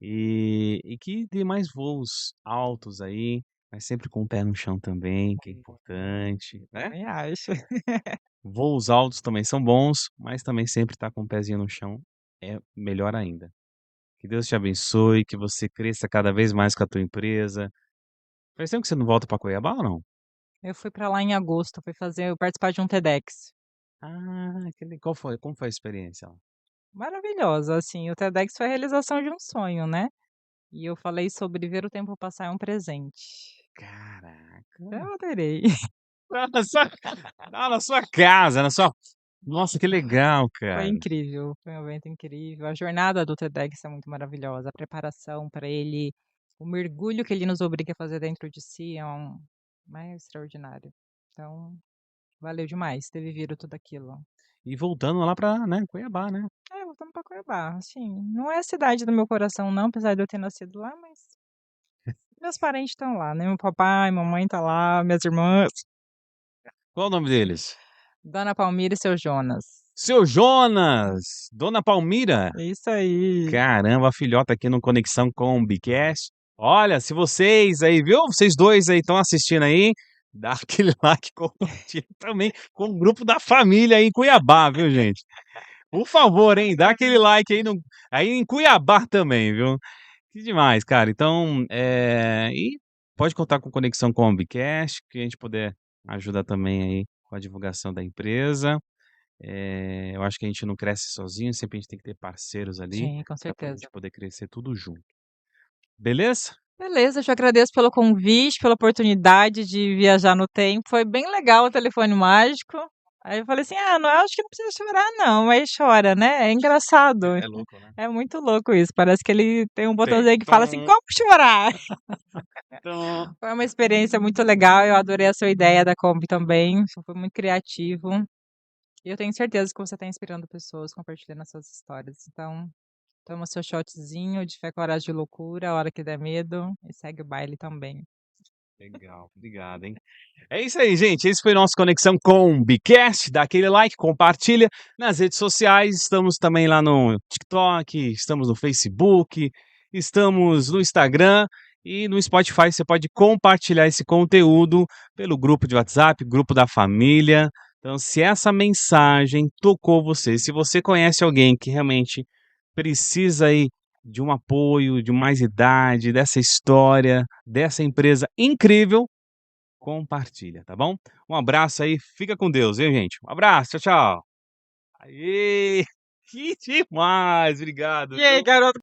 e que dê mais voos altos aí, mas sempre com o pé no chão também, que é importante, né. Também acho. Voos altos também são bons, mas também sempre estar com o pezinho no chão é melhor ainda. Que Deus te abençoe, que você cresça cada vez mais com a tua empresa. Faz tempo que você não volta para Cuiabá ou não? Eu fui para lá em agosto, participar de um TEDx. Que le qual foi como foi a experiência lá? Maravilhosa, assim, o TEDx foi a realização de um sonho, né. E eu falei sobre ver o tempo passar é um presente. Caraca. Eu adorei. Ah, na sua casa, na sua nossa, que legal, Foi cara. incrível, foi um evento incrível. A jornada do TEDx é muito maravilhosa, a preparação para ele, o mergulho que ele nos obriga a fazer dentro de si é extraordinário. Então, valeu demais ter vivido tudo aquilo. E voltando lá pra, né, Cuiabá, né. É, voltando para Cuiabá, assim, não é a cidade do meu coração não, apesar de eu ter nascido lá, mas meus parentes estão lá, né, meu papai, mamãe tá lá, minhas irmãs. Qual o nome deles? Dona Palmira e seu Jonas. Seu Jonas, Dona Palmira. É isso aí. Caramba, a filhota aqui no Conexão com o Bicast. Olha, se vocês aí, viu, vocês 2 aí estão assistindo aí, dá aquele like, compartilha também com o grupo da família aí em Cuiabá, viu, gente. Por favor, hein, dá aquele like aí em Cuiabá também, viu. Que demais, cara. Então, e pode contar com conexão com o Ambicast, que a gente puder ajuda também aí com a divulgação da empresa. Eu acho que a gente não cresce sozinho, sempre a gente tem que ter parceiros ali, Sim, com para a gente certeza. poder crescer tudo junto. Beleza? Beleza, eu te agradeço pelo convite, pela oportunidade de viajar no tempo. Foi bem legal o telefone mágico. Aí eu falei assim: ah, não, acho que não precisa chorar, não, mas chora, né? É engraçado. É louco, né? É muito louco isso. Parece que ele tem um Tem. botãozinho que fala assim: como chorar? Tom. Foi uma experiência muito legal. Eu adorei a sua ideia da Kombi também. Foi muito criativo. E eu tenho certeza que você está inspirando pessoas compartilhando as suas histórias. Então, toma seu shotzinho de fé, coragem de loucura, a hora que der medo, e segue o baile também. Legal, obrigado, hein? É isso aí, gente. Esse foi nosso Conexão com o Bicast. Dá aquele like, compartilha nas redes sociais. Estamos também lá no TikTok, estamos no Facebook, estamos no Instagram e no Spotify. Você pode compartilhar esse conteúdo pelo grupo de WhatsApp, grupo da família. Então, se essa mensagem tocou você, se você conhece alguém que realmente precisa aí de um apoio, de mais idade, dessa história, dessa empresa incrível, compartilha, tá bom? Um abraço aí, fica com Deus, viu, gente? Um abraço, tchau, tchau. Aê! Que demais, obrigado, E aí, viu? garoto?